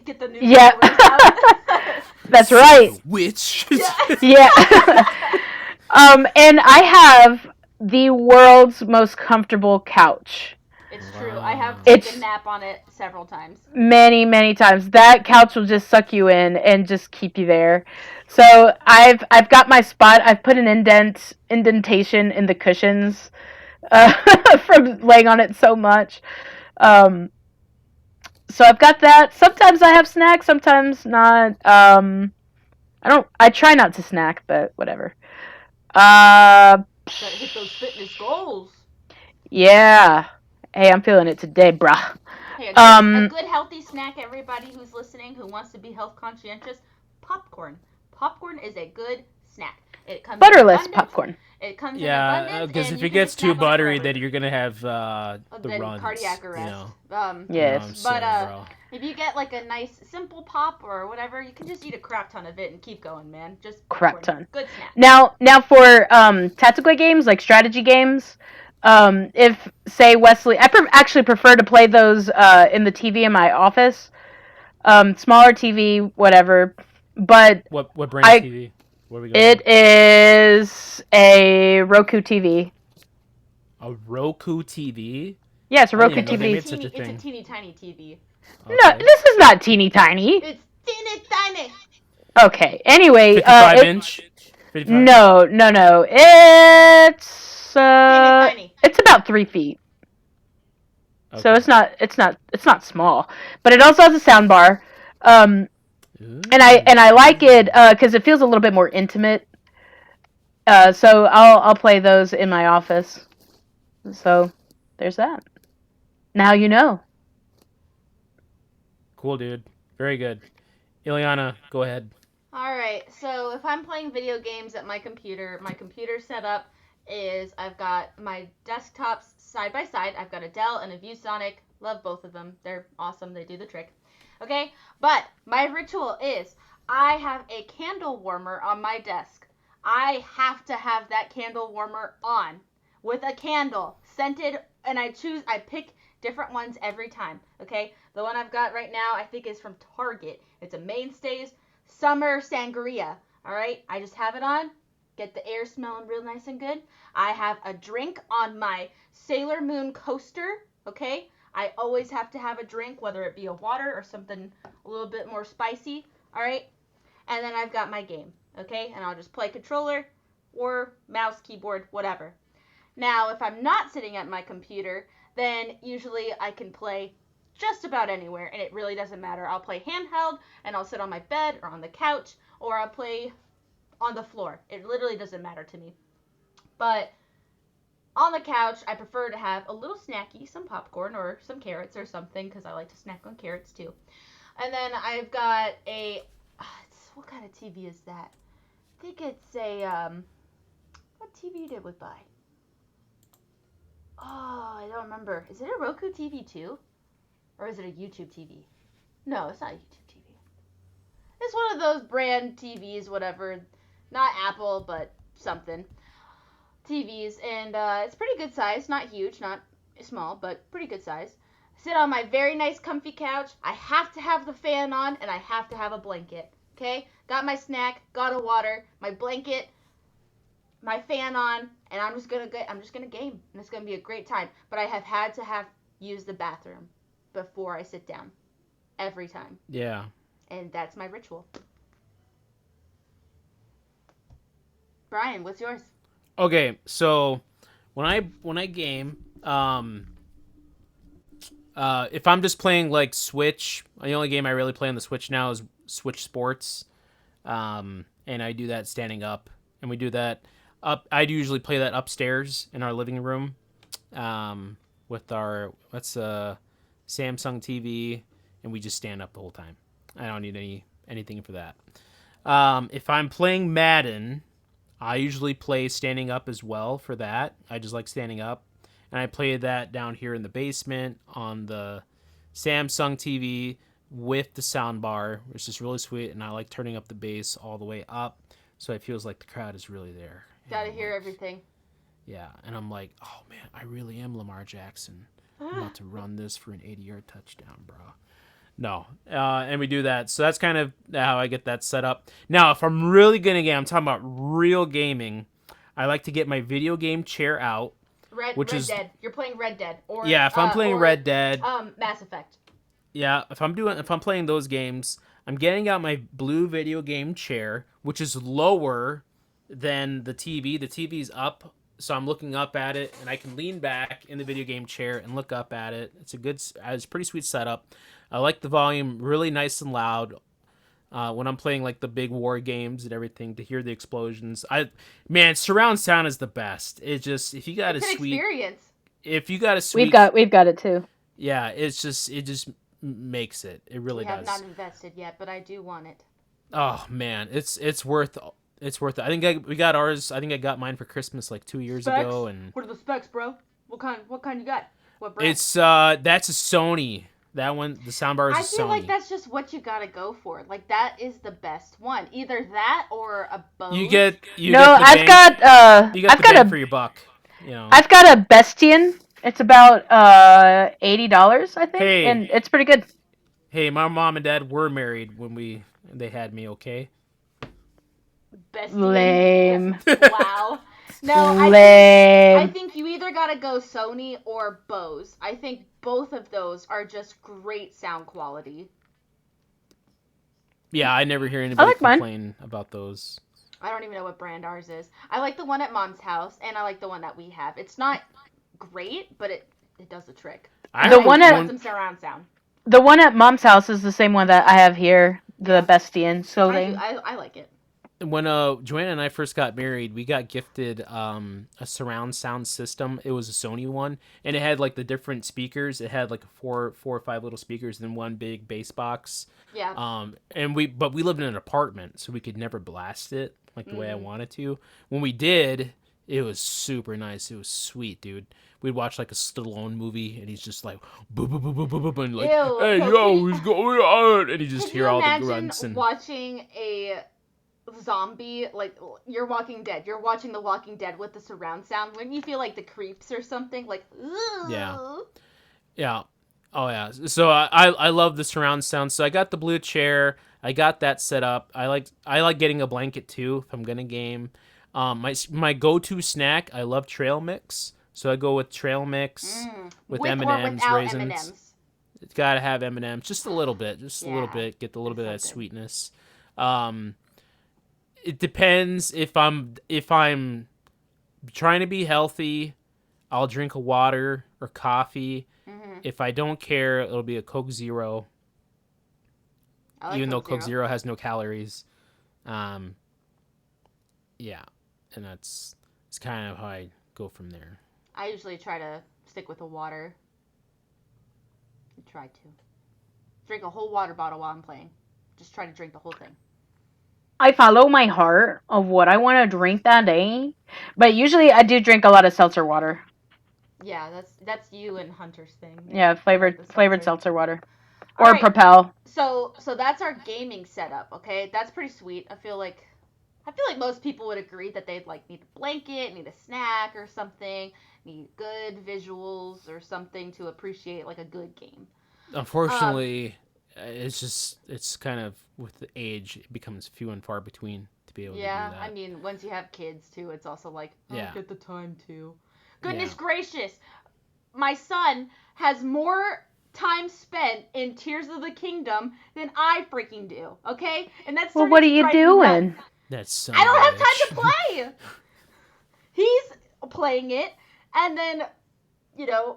Get the new yeah, controllers out. that's Son of right. a witch. Yeah. And I have the world's most comfortable couch. It's true. I have Wow. taken It's a nap on it several times. many, many times. That couch will just suck you in and just keep you there. So I've got my spot. I've put an indentation in the cushions from laying on it so much. Um, so I've got that. Sometimes I have snacks, sometimes not. I try not to snack, but whatever. Uh, Gotta hit those fitness goals. yeah. Hey, I'm feeling it today, bruh. Hey, a Um, good healthy snack, everybody who's listening who wants to be health conscientious, popcorn. Popcorn is a good snack. It comes in butterless abundance. popcorn. It comes in Yeah, abundance, because and if you it can gets just too snack on it buttery, forever. then you're gonna have the Then runs. cardiac arrest. You know, Yes. I'm But saying, bro. if you get like a nice simple pop or whatever, you can just eat a crap ton of it and keep going, man. Just Crap popcorn. ton. Good snack. Now for tactical games like strategy games, if say Wesley, actually prefer to play those in the TV in my office, smaller TV, whatever. But What brand of I TV? What are we going it is a Roku TV. for? A Roku TV? Yeah, it's a I Roku didn't know they TV. made such a It's a thing. teeny tiny TV. No, Okay. this is not teeny tiny. It's teeny tiny. Okay. Anyway, 55 inch. 55. no. It's Teeny tiny. it's about 3 feet. So Okay. it's not small, but it also has a sound bar. Ooh. And I like it because it feels a little bit more intimate. So I'll play those in my office. So there's that. Now you know. Cool, dude. Very good. Ileana, go ahead. Alright, so if I'm playing video games at my computer setup is I've got my desktops side by side. I've got a Dell and a ViewSonic. Love both of them. They're awesome. They do the trick. Okay? But my ritual is I have a candle warmer on my desk. I have to have that candle warmer on with a candle scented, and I pick different ones every time. Okay? The one I've got right now I think is from Target. It's a Mainstays Summer Sangria. All right, I just have it on, get the air smelling real nice and good. I have a drink on my Sailor Moon coaster. Okay, I always have to have a drink, whether it be a water or something a little bit more spicy. All right, and then I've got my game. Okay, and I'll just play controller or mouse, keyboard, whatever. Now, if I'm not sitting at my computer, then usually I can play just about anywhere, and it really doesn't matter. I'll play handheld, and I'll sit on my bed or on the couch, or I'll play on the floor. It literally doesn't matter to me. But on the couch, I prefer to have a little snacky, some popcorn or some carrots or something, because I like to snack on carrots too. And then I've got what kind of TV is that? I think it's what TV did we buy? Oh, I don't remember. Is it a Roku TV too? Or is it a YouTube TV? No, it's not a YouTube TV. It's one of those brand TVs, whatever. Not Apple, but something. TVs, and it's pretty good size. Not huge, not small, but pretty good size. Sit on my very nice comfy couch. I have to have the fan on, and I have to have a blanket. Okay? Got my snack, got a water, my blanket, my fan on, and I'm just gonna game, and it's gonna be a great time. But I have had to have used the bathroom before I sit down every time, Yeah. and that's my ritual. Brian, what's yours? Okay, so when I game, if I'm just playing like Switch, the only game I really play on the Switch now is Switch Sports, and I do that standing up, and we do that up. I usually play that upstairs in our living room, with our Samsung TV, and we just stand up the whole time. I don't need anything for that. If I'm playing Madden, I usually play standing up as well for that. I just like standing up. And I play that down here in the basement on the Samsung TV with the sound bar, which is really sweet. And I like turning up the bass all the way up so it feels like the crowd is really there. Gotta hear everything. Yeah, and I'm like, oh man, I really am Lamar Jackson. I'm about to run this for an 80-yard touchdown, bro. No, and we do that. So that's kind of how I get that set up. Now, if I'm really gonna game, I'm talking about real gaming. I like to get my video game chair out. Red Dead. You're playing Red Dead, or yeah, if I'm playing Red Dead, Mass Effect. Yeah, if I'm playing those games, I'm getting out my blue video game chair, which is lower than the TV. The TV's up, so I'm looking up at it, and I can lean back in the video game chair and look up at it. It's a pretty sweet setup. I like the volume really nice and loud. When I'm playing like the big war games and everything, to hear the explosions, surround sound is the best. It just if you got it's a an sweet experience. If you got a sweet, we've got it too. Yeah, it just makes it. It really does. I have not invested yet, but I do want it. Oh man, it's worth it. I think we got ours. I think I got mine for Christmas like 2 years ago. And what are the specs, bro? What kind you got? What brand? It's that's a Sony. That one, the soundbar is a Sony. I feel like that's just what you gotta go for. Like that is the best one. Either that or a Bose. I've got a for your buck. You know. I've got a Bestian. It's about $80, I think, and it's pretty good. Hey, my mom and dad were married when they had me. Okay. Bestian. Lame. Wow. No, I think you either gotta go Sony or Bose. I think both of those are just great sound quality. Yeah, I never hear anybody complain about those. I don't even know what brand ours is. I like the one at Mom's house, and I like the one that we have. It's not great, but it does the trick. The one at some surround sound. The one at Mom's house is the same one that I have here, the Bestian. So I like it. When Joanna and I first got married, we got gifted a surround sound system. It was a Sony one, and it had like the different speakers. It had like four or five little speakers and one big bass box. Yeah. And we lived in an apartment, so we could never blast it like the way I wanted to. When we did, it was super nice. It was sweet, dude. We'd watch like a Stallone movie, and he's just like, boo, boo, boo, boo, boo, boo, and like, Ew, hey, yo, what's going on? And you just hear all the grunts. And watching a zombie, like, you're Walking Dead. You're watching The Walking Dead with the surround sound. Wouldn't you feel like the creeps or something? Like, ugh. Yeah. Oh, yeah. So I love the surround sound. So I got the blue chair. I got that set up. I like getting a blanket, too, if I'm going to game. My go-to snack, I love trail mix. So I go with trail mix with M&Ms, raisins. M&Ms. It's got to have M&Ms, just a little bit, a little bit, get a little bit of that sweetness. It depends if I'm trying to be healthy, I'll drink a water or coffee. Mm-hmm. If I don't care, it'll be a Coke Zero. Even though Coke Zero has no calories. Yeah, and it's kind of how I go from there. I usually try to stick with the water. I try to drink a whole water bottle while I'm playing. Just try to drink the whole thing. I follow my heart of what I want to drink that day, but usually I do drink a lot of seltzer water. Yeah, that's you and Hunter's thing. Yeah, flavored seltzer water, or right. Propel. So that's our gaming setup. Okay, that's pretty sweet. I feel like most people would agree that they'd like need a blanket, need a snack or something, need good visuals or something to appreciate like a good game. Unfortunately, it's kind of with the age, it becomes few and far between to be able to do that. Yeah, I mean, once you have kids too, it's also like, get the time to. Goodness gracious, my son has more time spent in Tears of the Kingdom than I freaking do. Okay, and that's what are you doing? That son I of a don't have time bitch. to play. He's playing it, and then,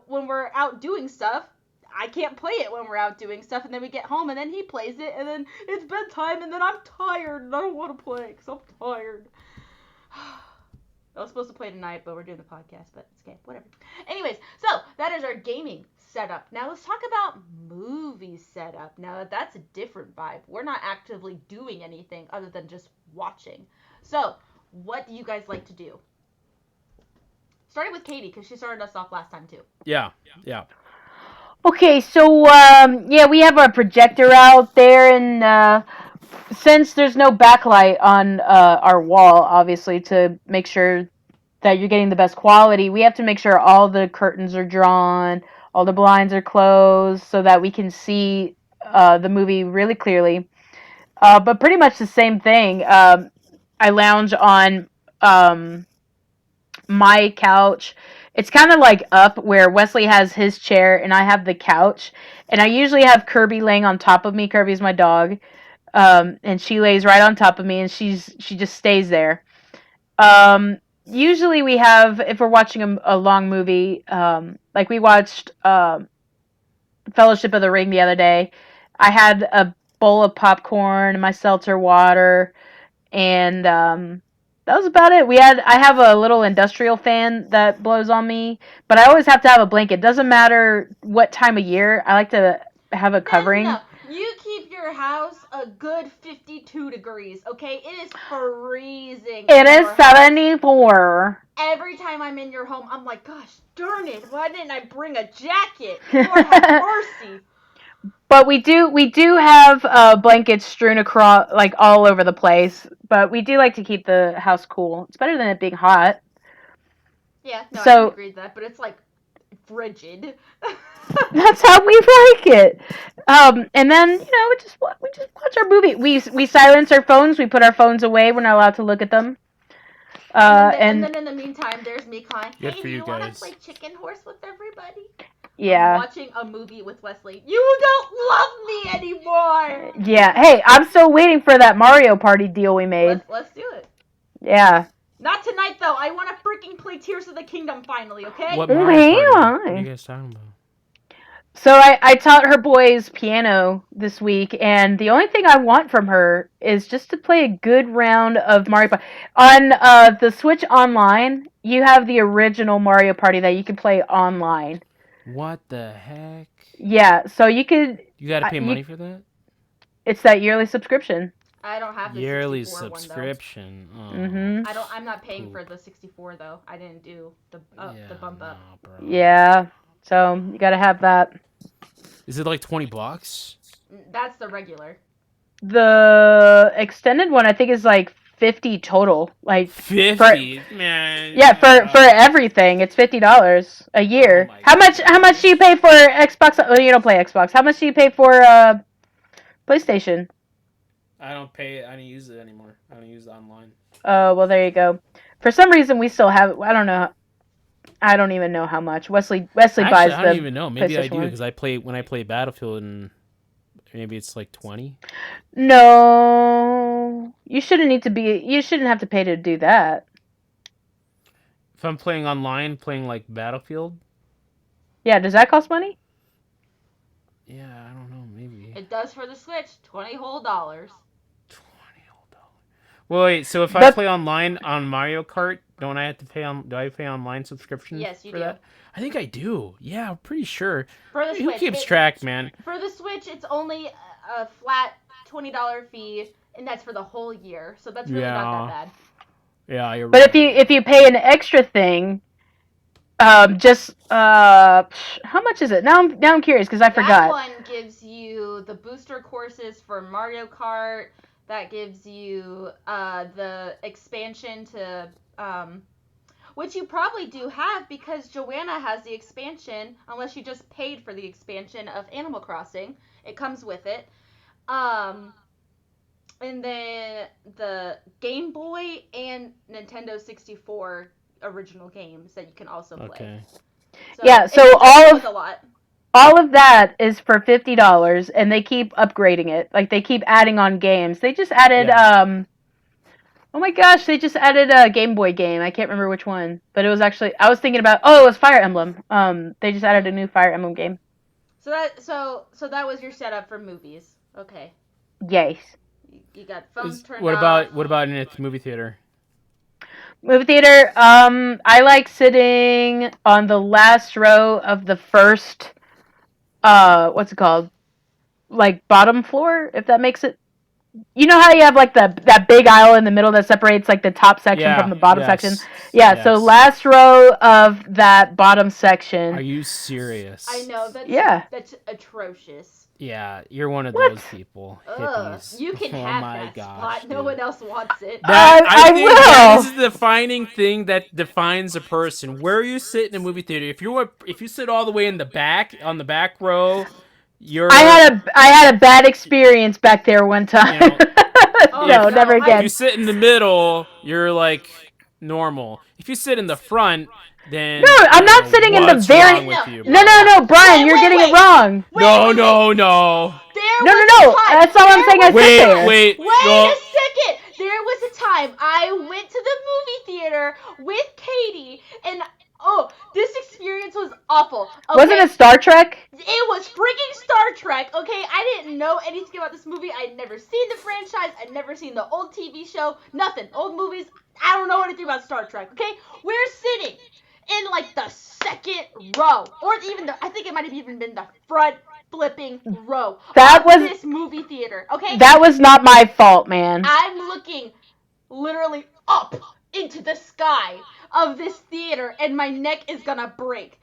when we're out doing stuff, I can't play it when we're out doing stuff, and then we get home, and then he plays it, and then it's bedtime, and then I'm tired, and I don't want to play because I'm tired. I was supposed to play tonight, but we're doing the podcast, but it's okay, whatever. Anyways, so that is our gaming setup. Now let's talk about movie setup. Now that's a different vibe. We're not actively doing anything other than just watching. So, what do you guys like to do? Starting with Katie, because she started us off last time too. Yeah. Okay, so yeah, we have our projector out there, and since there's no backlight on our wall, obviously, to make sure that you're getting the best quality, we have to make sure all the curtains are drawn, all the blinds are closed, so that we can see the movie really clearly. But pretty much the same thing. I lounge on my couch. It's kind of like up where Wesley has his chair and I have the couch. And I usually have Kirby laying on top of me. Kirby's my dog. And she lays right on top of me and she just stays there. Usually we have, if we're watching a long movie, like we watched Fellowship of the Ring the other day, I had a bowl of popcorn, my seltzer water, and that was about it. I have a little industrial fan that blows on me, but I always have to have a blanket. Doesn't matter what time of year. I like to have a covering. No. You keep your house a good 52 degrees, okay? It is freezing. It is 74. Every time I'm in your home, I'm like, gosh darn it, why didn't I bring a jacket? Lord have mercy. But we do have blankets strewn across, like, all over the place. But we do like to keep the house cool. It's better than it being hot. Yeah, no, So, I can agree with that, but it's like frigid. That's how we like it. And then we just watch our movie. We silence our phones. We put our phones away. We're not allowed to look at them. And then in the meantime, there's me calling. Hey, do you want to play chicken horse with everybody? Yeah. I'm watching a movie with Wesley. You don't love me anymore. Yeah. Hey, I'm still waiting for that Mario Party deal we made. Let's do it. Yeah. Not tonight though. I want to freaking play Tears of the Kingdom finally. Okay. What Mario Party? What are you guys talking about? So I taught her boys piano this week, and the only thing I want from her is just to play a good round of Mario Party. On the Switch Online, you have the original Mario Party that you can play online. What the heck? Yeah, so you could... You gotta pay money for that? It's that yearly subscription. I don't have the yearly 64 subscription. One, though. Mm-hmm. I'm not paying for the 64 though. I didn't do the bump up. Bro. Yeah, so you gotta have that. Is it like $20? That's the regular. The extended one, I think, is like $50 total. Like 50, man. Yeah, for everything, it's $50 a year. Oh how much do you pay for Xbox? Oh, you don't play Xbox. How much do you pay for PlayStation? I don't pay it. I don't use it anymore. I don't use it online. Oh, well, there you go. For some reason, we still have it. I don't know. I don't even know how much. Wesley buys the I don't even know. Maybe I do one. because when I play Battlefield, and maybe it's like 20. No, you shouldn't have to pay to do that. If I'm playing online, playing like Battlefield. Yeah, does that cost money? Yeah, I don't know. Maybe it does for the Switch. $20 whole. Well, wait. So if I play online on Mario Kart, don't I have to pay on? Do I pay online subscription? Yes, you for do. That? I think I do. Yeah, I'm pretty sure. For the Who Switch, keeps track, man? For the Switch, it's only a flat $20 fee, and that's for the whole year. So that's really not that bad. Yeah, you're but right. if you pay an extra thing, how much is it? Now I'm curious because I forgot. That one gives you the booster courses for Mario Kart. That gives you the expansion to which you probably do have because Joanna has the expansion, unless you just paid for the expansion of Animal Crossing. It comes with it. And then the Game Boy and Nintendo 64 original games that you can also play. Okay. So yeah, so all of that is for $50, and they keep upgrading it. Like, they keep adding on games. They just added Oh my gosh, they just added a Game Boy game. I can't remember which one, but it was actually I was thinking about. Oh, it was Fire Emblem. They just added a new Fire Emblem game. So that was your setup for movies. Okay. Yes. You got phones turned What off. about in a movie theater? Movie theater. I like sitting on the last row of the first. What's it called? Like bottom floor, if that makes it. You know how you have like that big aisle in the middle that separates like the top section from the bottom section? Yeah, Yes. so last row of that bottom Are section. you serious? I know that's atrocious. Yeah, you're one of What? those people. Ugh, Hippies. you can Oh have my that gosh, spot. No dude. one else wants it. I think that will. is the defining thing that defines a person. Where you sit in a movie theater. If you sit all the way in the back on the back row, you're. I had a bad experience back there one time. You know, No, never if again. you sit in the middle, you're like normal. If you sit in the front, then No, I'm I not don't sitting know in the what's very. wrong with you, No, Brian, you're getting it wrong. No. No. There was a time. That's all I'm saying. I sit there. Wait. Wait a second. There was a time I went to the movie theater with Katie, and this experience was awful. Okay? Wasn't it Star Trek? It was freaking Star Trek, okay? I didn't know anything about this movie. I'd never seen the franchise. I'd never seen the old TV show. Nothing. Old movies. I don't know anything about Star Trek, okay? We're sitting in like the second row. Or even I think it might have even been the front flipping row That of was this movie theater, okay? That was not my fault, man. I'm looking literally up into the sky of this theater and my neck is gonna break.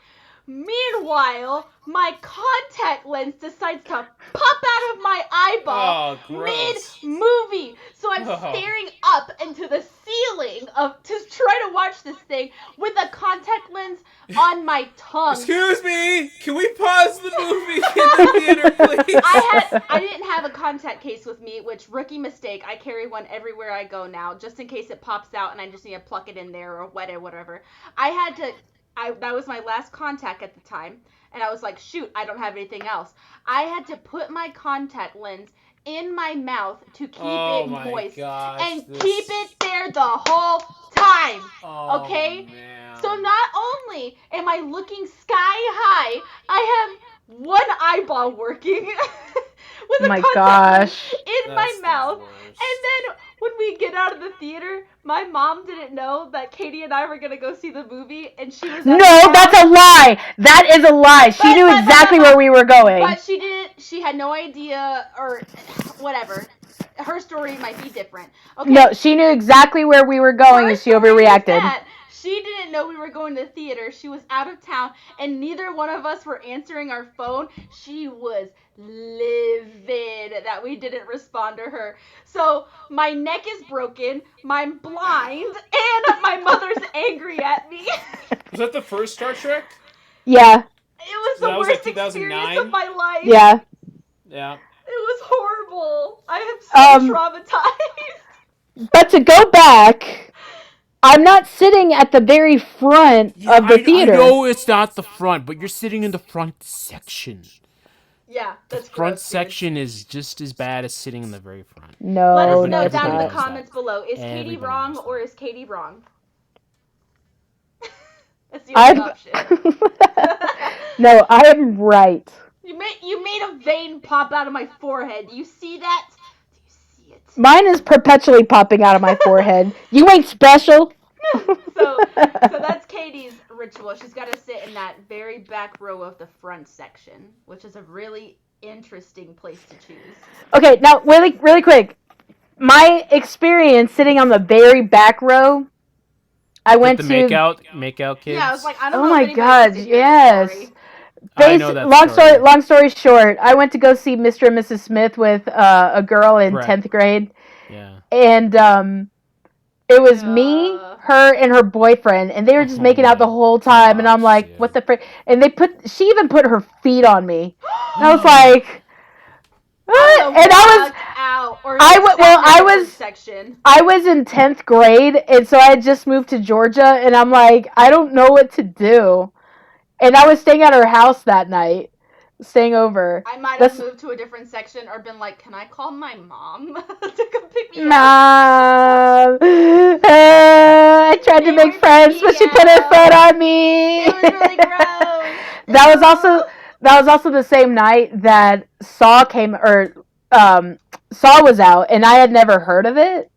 Meanwhile, my contact lens decides to pop out of my eyeball mid-movie. So I'm staring up into the ceiling to try to watch this thing with a contact lens on my tongue. Excuse me, can we pause the movie in the theater, please? I didn't have a contact case with me, which rookie mistake. I carry one everywhere I go now, just in case it pops out and I just need to pluck it in there or wet it, whatever. That was my last contact at the time, and I was like, shoot, I don't have anything else. I had to put my contact lens in my mouth to keep it moist and keep it there the whole time. Okay? Man. So not only am I looking sky high, I have one eyeball working with a contact lens in my mouth. And then when we get out of the theater, my mom didn't know that Katie and I were going to go see the movie, and she was No, that's a lie. That is a lie. She knew exactly where we were going. But she had no idea, or whatever. Her story might be different. Okay? No, she knew exactly where we were going and she overreacted. She didn't know we were going to the theater. She was out of town, and neither one of us were answering our phone. She was livid that we didn't respond to her. So my neck is broken, I'm blind, and my mother's angry at me. Was that the first Star Trek? Yeah. It was the worst experience of my life. Yeah. Yeah. It was horrible. I am so traumatized. But to go back, I'm not sitting at the very front of the theater. I know it's not the front, but you're sitting in the front section. Yeah, that's the front gross, section is just as bad as sitting in the very front. No, let us know it's down not. in the comments below. Is Katie wrong or is Katie wrong? That's the only option. No, I am right. You made a vein pop out of my forehead. Do you see that? Do you see it? Mine is perpetually popping out of my forehead. You ain't special. So that's Katie's ritual. She's got to sit in that very back row of the front section, which is a really interesting place to choose. Okay, now really quick. My experience sitting on the very back row, I went to makeout kids. Yeah, I was like, I don't know. Oh my god, yes. I know that long story short, I went to go see Mr. and Mrs. Smith with a girl in 10th grade. Yeah. And it was me, her, and her boyfriend, and they were just making out the whole time. And I'm like, what the frick? And she even put her feet on me. And I was like, what? And I was in 10th grade, and so I had just moved to Georgia, and I'm like, I don't know what to do. And I was staying at her house that night, staying over. I might have moved to a different section or been like, can I call my mom to come pick me up? Nah. tried to They make were friends, but she put her making foot out. on me. It was really gross. That was also the same night that Saw was out, and I had never heard of it.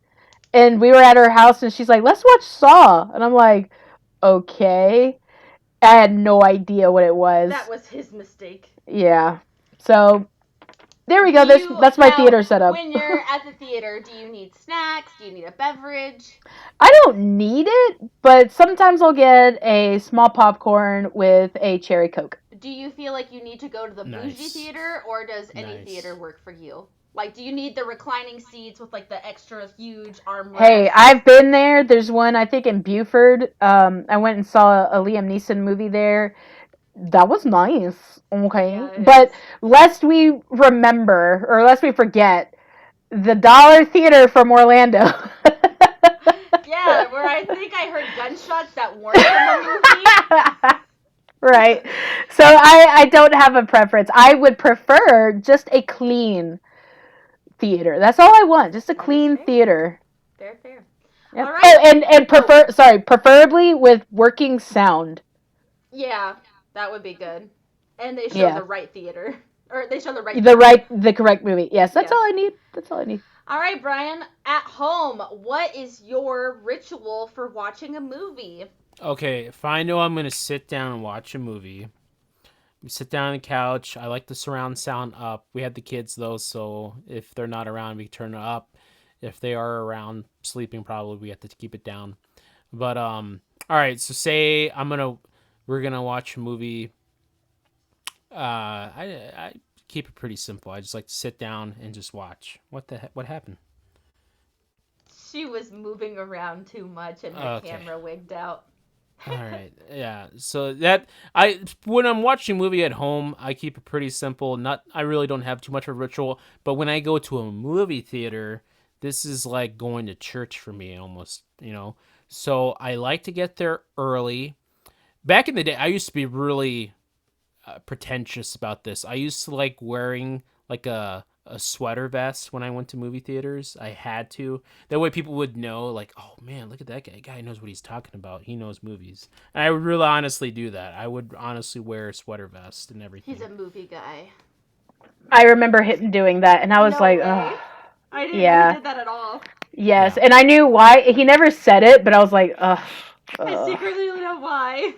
And we were at her house, and she's like, "Let's watch Saw," and I'm like, "Okay." I had no idea what it was. That was his mistake. Yeah. So there we Do go. you That's my now, theater setup. when you're at the theater, do you need snacks? Do you need a beverage? I don't need it, but sometimes I'll get a small popcorn with a cherry Coke. Do you feel like you need to go to the bougie Nice. theater, or does any Nice. theater work for you? Like, do you need the reclining seats with like the extra huge armrests? Hey, I've been there. There's one I think in Buford. I went and saw a Liam Neeson movie there. That was nice. Okay, Yeah, it but is. lest we remember or lest we forget the Dollar Theater from Orlando. Yeah, where I think I heard gunshots that weren't from the movie. Right. So I don't have a preference. I would prefer just a clean theater. That's all I want. Just a That is clean fair. theater. Fair. Yep. All right. Oh, and preferably with working sound. Yeah, that would be good. And they show Yeah. the right theater. Or they show the right The correct movie. Yes, that's Yeah. all I need. That's all I need. All right, Brian, at home, what is your ritual for watching a movie? Okay, if I know I'm gonna sit down and watch a movie, we sit down on the couch. I like the surround sound up. We had the kids though, so if they're not around, we turn it up. If they are around sleeping, probably we have to keep it down. But all right. So say we're gonna watch a movie. I keep it pretty simple. I just like to sit down and just watch. What happened? She was moving around too much and her Okay. camera wigged out. All right. Yeah. So when I'm watching a movie at home, I keep it pretty simple. I really don't have too much of a ritual, but when I go to a movie theater, this is like going to church for me almost. So I like to get there early. Back in the day, I used to be really pretentious about this. I used to like wearing like a sweater vest when I went to movie theaters. I had to. That way people would know, like, oh man, look at that guy. Guy knows what he's talking about. He knows movies. And I would really honestly do that. I would honestly wear a sweater vest and everything. He's a movie guy. I remember him doing that, and I was No like, way. ugh. I didn't know Yeah. he did that at all. Yes, Yeah. and I knew why. He never said it, but I was like, ugh. I secretly know why.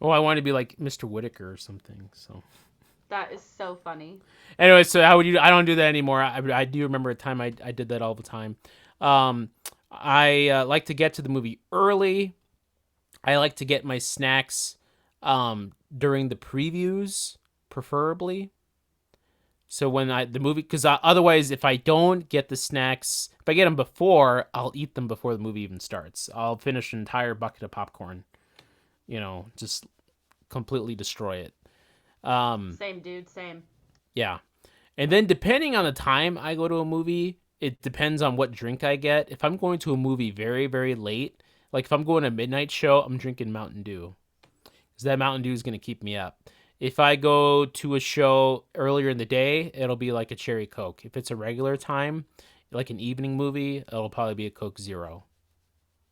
Oh, I wanted to be like Mr. Whitaker or something. So That is so funny. anyway, so how would you? I don't do that anymore. I do remember a time I did that all the time. I like to get to the movie early. I like to get my snacks during the previews, preferably. So when the movie, because otherwise, if I don't get the snacks, if I get them before, I'll eat them before the movie even starts. I'll finish an entire bucket of popcorn. Just completely destroy it. Same, dude, same. Yeah. And then depending on the time I go to a movie, it depends on what drink I get. If I'm going to a movie very, very late, like if I'm going to a midnight show, I'm drinking Mountain Dew. Because that Mountain Dew is going to keep me up. If I go to a show earlier in the day, it'll be like a cherry Coke. If it's a regular time, like an evening movie, it'll probably be a Coke Zero.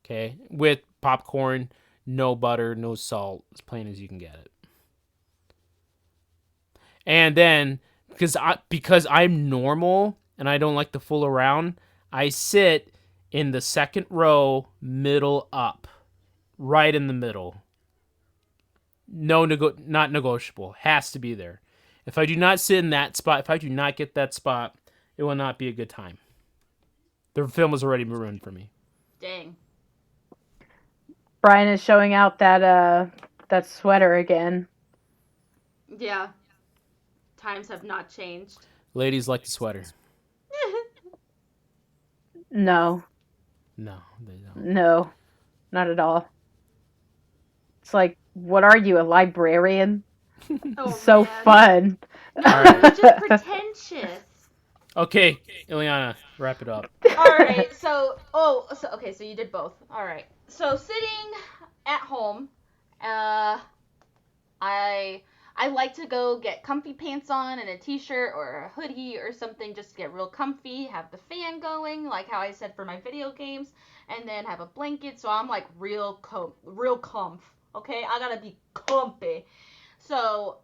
Okay? With popcorn, no butter, no salt, as plain as you can get it. And then, because I'm normal and I don't like to fool around, I sit in the second row, middle up, right in the middle. Not negotiable. Has to be there. If I do not sit in that spot, if I do not get that spot, it will not be a good time. The film was already ruined for me. Dang. Brian is showing out that sweater again. Yeah. Times have not changed. Ladies like the sweater. No, No, they don't. no, not at all. It's like, what are you, a librarian? Oh, So man. fun. No, All right. you're just pretentious. Okay, Ileana, wrap it up. All right. So you did both. All right. So sitting at home, I I like to go get comfy pants on and a t-shirt or a hoodie or something just to get real comfy, have the fan going, like how I said for my video games, and then have a blanket so I'm like real comf. Okay, I gotta be comfy. So,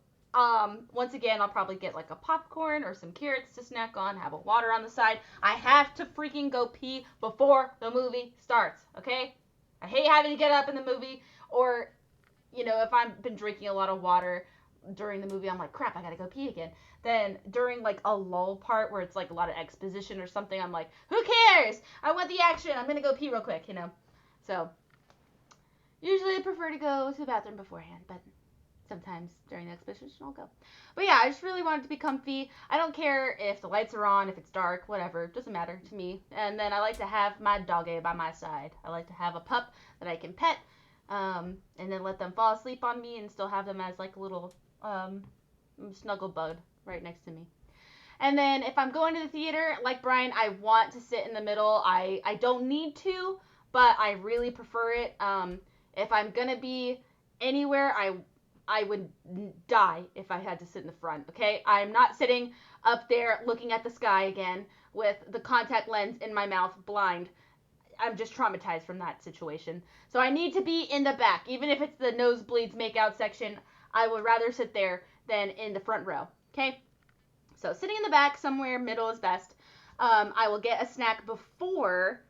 once again, I'll probably get like a popcorn or some carrots to snack on, have a water on the side. I have to freaking go pee before the movie starts, okay? I hate having to get up in the movie, or, if I've been drinking a lot of water during the movie, I'm like, crap, I gotta go pee again. Then during like a lull part where it's like a lot of exposition or something, I'm like, who cares? I want the action. I'm gonna go pee real quick. So, usually I prefer to go to the bathroom beforehand, but sometimes during the exposition I'll go. But yeah, I just really wanted to be comfy. I don't care if the lights are on, if it's dark, whatever. It doesn't matter to me. And then I like to have my doggy by my side. I like to have a pup that I can pet, and then let them fall asleep on me and still have them as like a little snuggle bud right next to me. And then if I'm going to the theater, like Brian, I want to sit in the middle. I don't need to, but I really prefer it. If I'm gonna be anywhere, I would die if I had to sit in the front. Okay, I'm not sitting up there looking at the sky again with the contact lens in my mouth, blind. I'm just traumatized from that situation. So I need to be in the back, even if it's the nosebleeds makeout section. I would rather sit there than in the front row. Okay. So sitting in the back somewhere, middle is best. I will get a snack before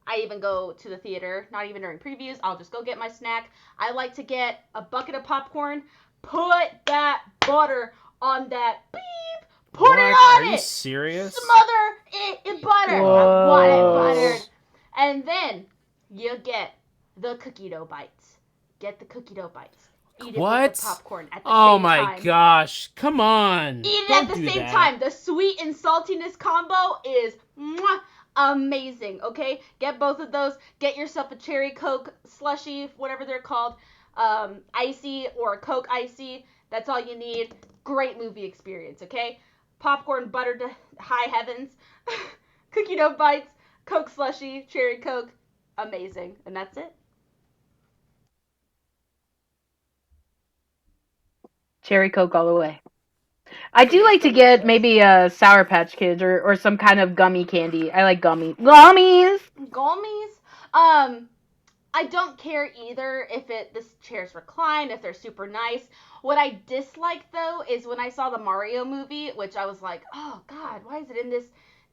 I even go to the theater, not even during previews. I'll just go get my snack. I like to get a bucket of popcorn, put that butter on that beep, put it on Are you it, serious? smother it in butter. Whoa. I want it buttered. And then you get the cookie dough bites. Get the cookie dough bites. Eat it What? with the popcorn at the Oh same my time. gosh! Come on! Eat it Don't at the do same that. time. The sweet and saltiness combo is amazing. Okay, get both of those. Get yourself a cherry Coke slushy, whatever they're called, icy or a Coke icy. That's all you need. Great movie experience. Okay, popcorn buttered to high heavens, cookie dough bites, Coke slushy, cherry Coke, amazing, and that's it. Cherry Coke all the way. I do It is like to get delicious. maybe a Sour Patch Kids or some kind of gummy candy. I like gummies. Gummies. I don't care either if the chairs recline, if they're super nice. What I dislike though is when I saw the Mario movie, which I was like, oh God, why is it in this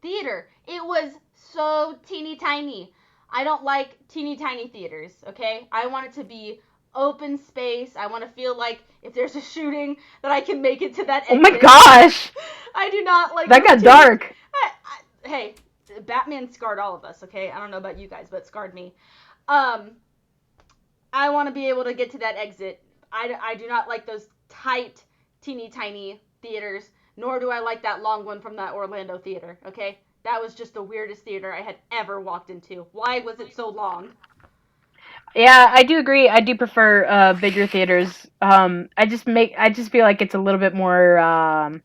theater? It was so teeny tiny. I don't like teeny tiny theaters, okay? I want it to be open space. I want to feel like if there's a shooting that I can make it to that exit. Oh my gosh! I do not like That got dark. Hey, Batman scarred all of us, okay? I don't know about you guys, but it scarred me. Um, I want to be able to get to that exit. I do not like those tight, teeny tiny theaters, nor do I like that long one from that Orlando theater, okay? That was just the weirdest theater I had ever walked into. Why was it so long? Yeah, I do agree. I do prefer bigger theaters. I just feel like it's a little bit more I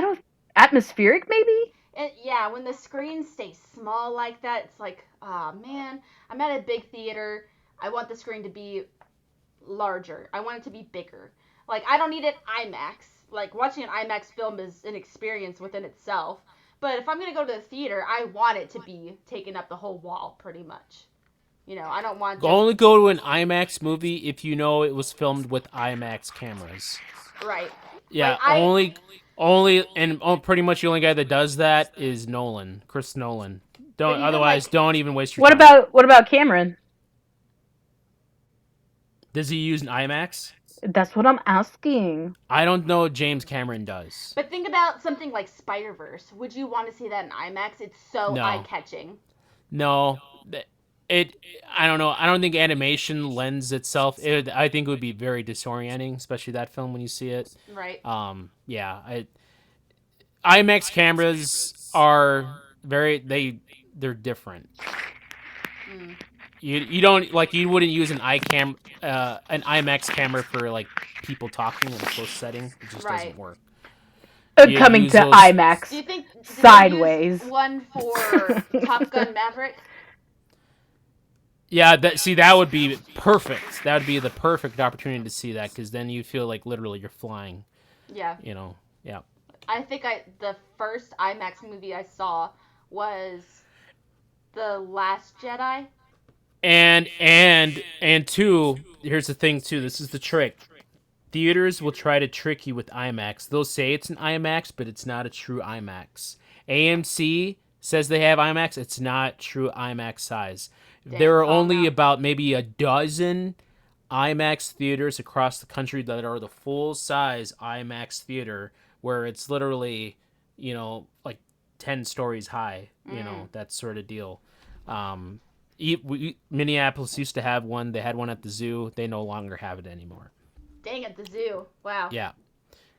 don't atmospheric maybe? And yeah, when the screens stay small like that, it's like, ah, oh, man, I'm at a big theater. I want the screen to be larger. I want it to be bigger. Like, I don't need it IMAX. Like, watching an IMAX film is an experience within itself. But if I'm going to go to the theater, I want it to be taking up the whole wall, pretty much. I don't want just... Only go to an IMAX movie if you know it was filmed with IMAX cameras. Right. Yeah, Like, only, and pretty much the only guy that does that is Chris Nolan. But even, Otherwise, like, don't even waste your What time. what about Cameron? Does he use an IMAX? That's what I'm asking. I don't know what James Cameron does. But think about something like Spider-Verse. Would you want to see that in IMAX? It's so No. eye-catching. No, I don't know. I don't think animation lends itself. I think it would be very disorienting, especially that film when you see it. Right. Yeah. IMAX cameras are they're different. Mm. You don't you wouldn't use an IMAX camera for like people talking in a close setting. It just Right. doesn't work. Coming to IMAX. Do you think sideways? Use one for Top Gun Maverick? Yeah, that would be perfect. That would be the perfect opportunity to see that, because then you feel like literally you're flying. Yeah. Yeah. I think the first IMAX movie I saw was The Last Jedi. And two, here's the thing too. This is the trick. Theaters will try to trick you with IMAX. They'll say it's an IMAX, but it's not a true IMAX. AMC says they have IMAX. It's not true IMAX size. Damn, There are call 'em only out. about maybe a dozen IMAX theaters across the country that are the full size IMAX theater, where it's literally, like 10 stories high, that sort of deal. Um, Minneapolis used to have one. They had one at the zoo. They no longer have it anymore. Dang it, the zoo. Wow. Yeah.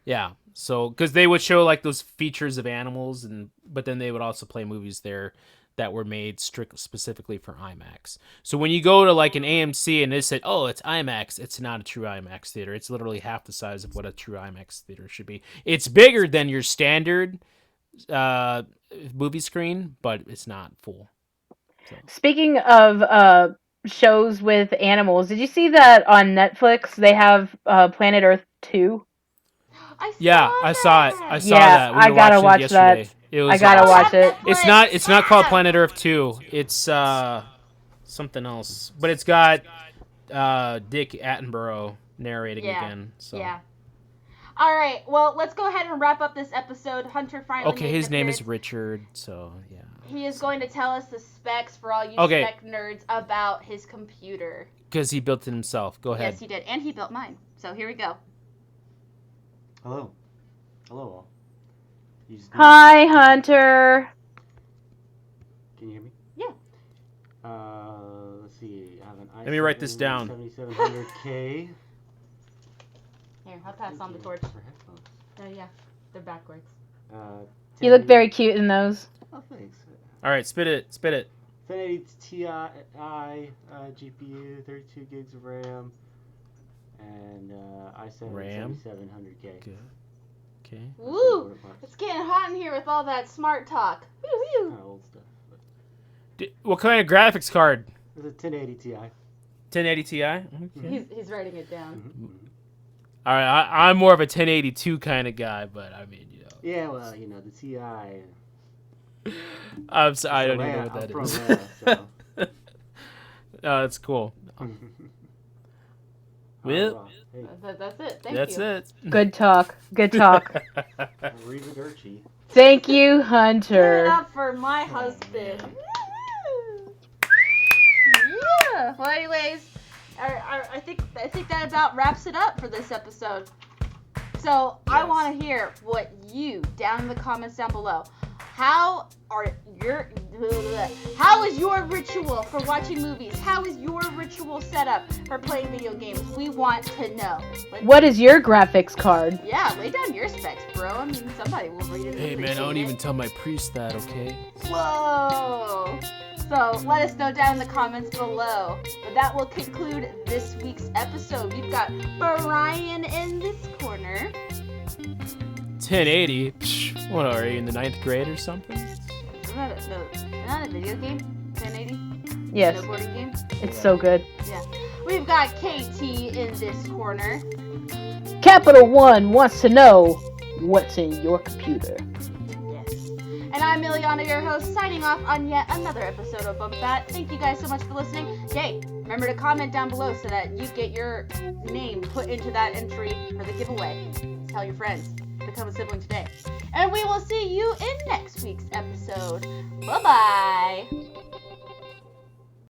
Yeah. So, because they would show like those features of animals, but then they would also play movies there that were made specifically for IMAX. So when you go to like an AMC and they said, "Oh, it's IMAX," it's not a true IMAX theater. It's literally half the size of what a true IMAX theater should be. It's bigger than your standard uh, movie screen, but it's not full. So. Speaking of shows with animals, did you see that on Netflix they have Planet Earth 2? I Yeah, saw I saw it. that. I saw Yeah, that. We I were gotta watching it watch that. yesterday. It I was gotta I don't watch have it. Netflix. It's not called Planet Earth 2. It's something else. But it's got Dick Attenborough narrating Yeah. again. So Yeah. All right. Well, let's go ahead and wrap up this episode. Hunter finally okay, made his an name is appearance. Richard. So yeah. He is going to tell us the specs for all you Okay. spec nerds about his computer. Because he built it himself. Go ahead. Yes, he did, and he built mine. So here we go. Hello. Hello all. You just Hi, Hunter. Can you hear me? Yeah. Let's see. I have an Let me write this down. 7700K. Here, I'll pass on the torch. For headphones. Oh yeah, they're backwards. You look very cute in those. Oh, thanks. All right, spit it. 1080 Ti GPU, 32 gigs of RAM, and i7 RAM? 7700K. Good. Okay. Woo! It's getting hot in here with all that smart talk. Woo woo. Kind of old stuff. But What kind of graphics card? it's a 1080 Ti. 1080 Ti. Okay. He's writing it down. Mm-hmm. All right, I'm more of a 1082 kind of guy, but I mean, Yeah, well, the Ti. I don't even know what that is. So. Oh, that's cool. Well, Hey, That's it. Thank that's you. it. Good talk. Good talk. arrivederci. Thank you, Give it Hunter. up for my husband. Yeah. Well, anyways, I think that about wraps it up for this episode. So I Yes. want to hear what you down in the comments down below. How is your ritual for watching movies? How is your ritual setup for playing video games? We want to know. What is your graphics card? Yeah, lay down your specs, bro. I mean, somebody will read it. and Hey man, I appreciate don't it. even tell my priest that, okay? Whoa! So let us know down in the comments below. But that will conclude this week's episode. We've got Brian in this corner. 1080? Psh, what are you, in the 9th grade or something? Isn't that a video game? 1080? Yes, Snowboarding game? it's so good. Yeah. We've got KT in this corner. Capital One wants to know what's in your computer. Yes. And I'm Miliana, your host, signing off on yet another episode of Bump That. Thank you guys so much for listening. Hey, remember to comment down below so that you get your name put into that entry for the giveaway. Tell your friends. Become a sibling today. And we will see you in next week's episode. Bye-bye.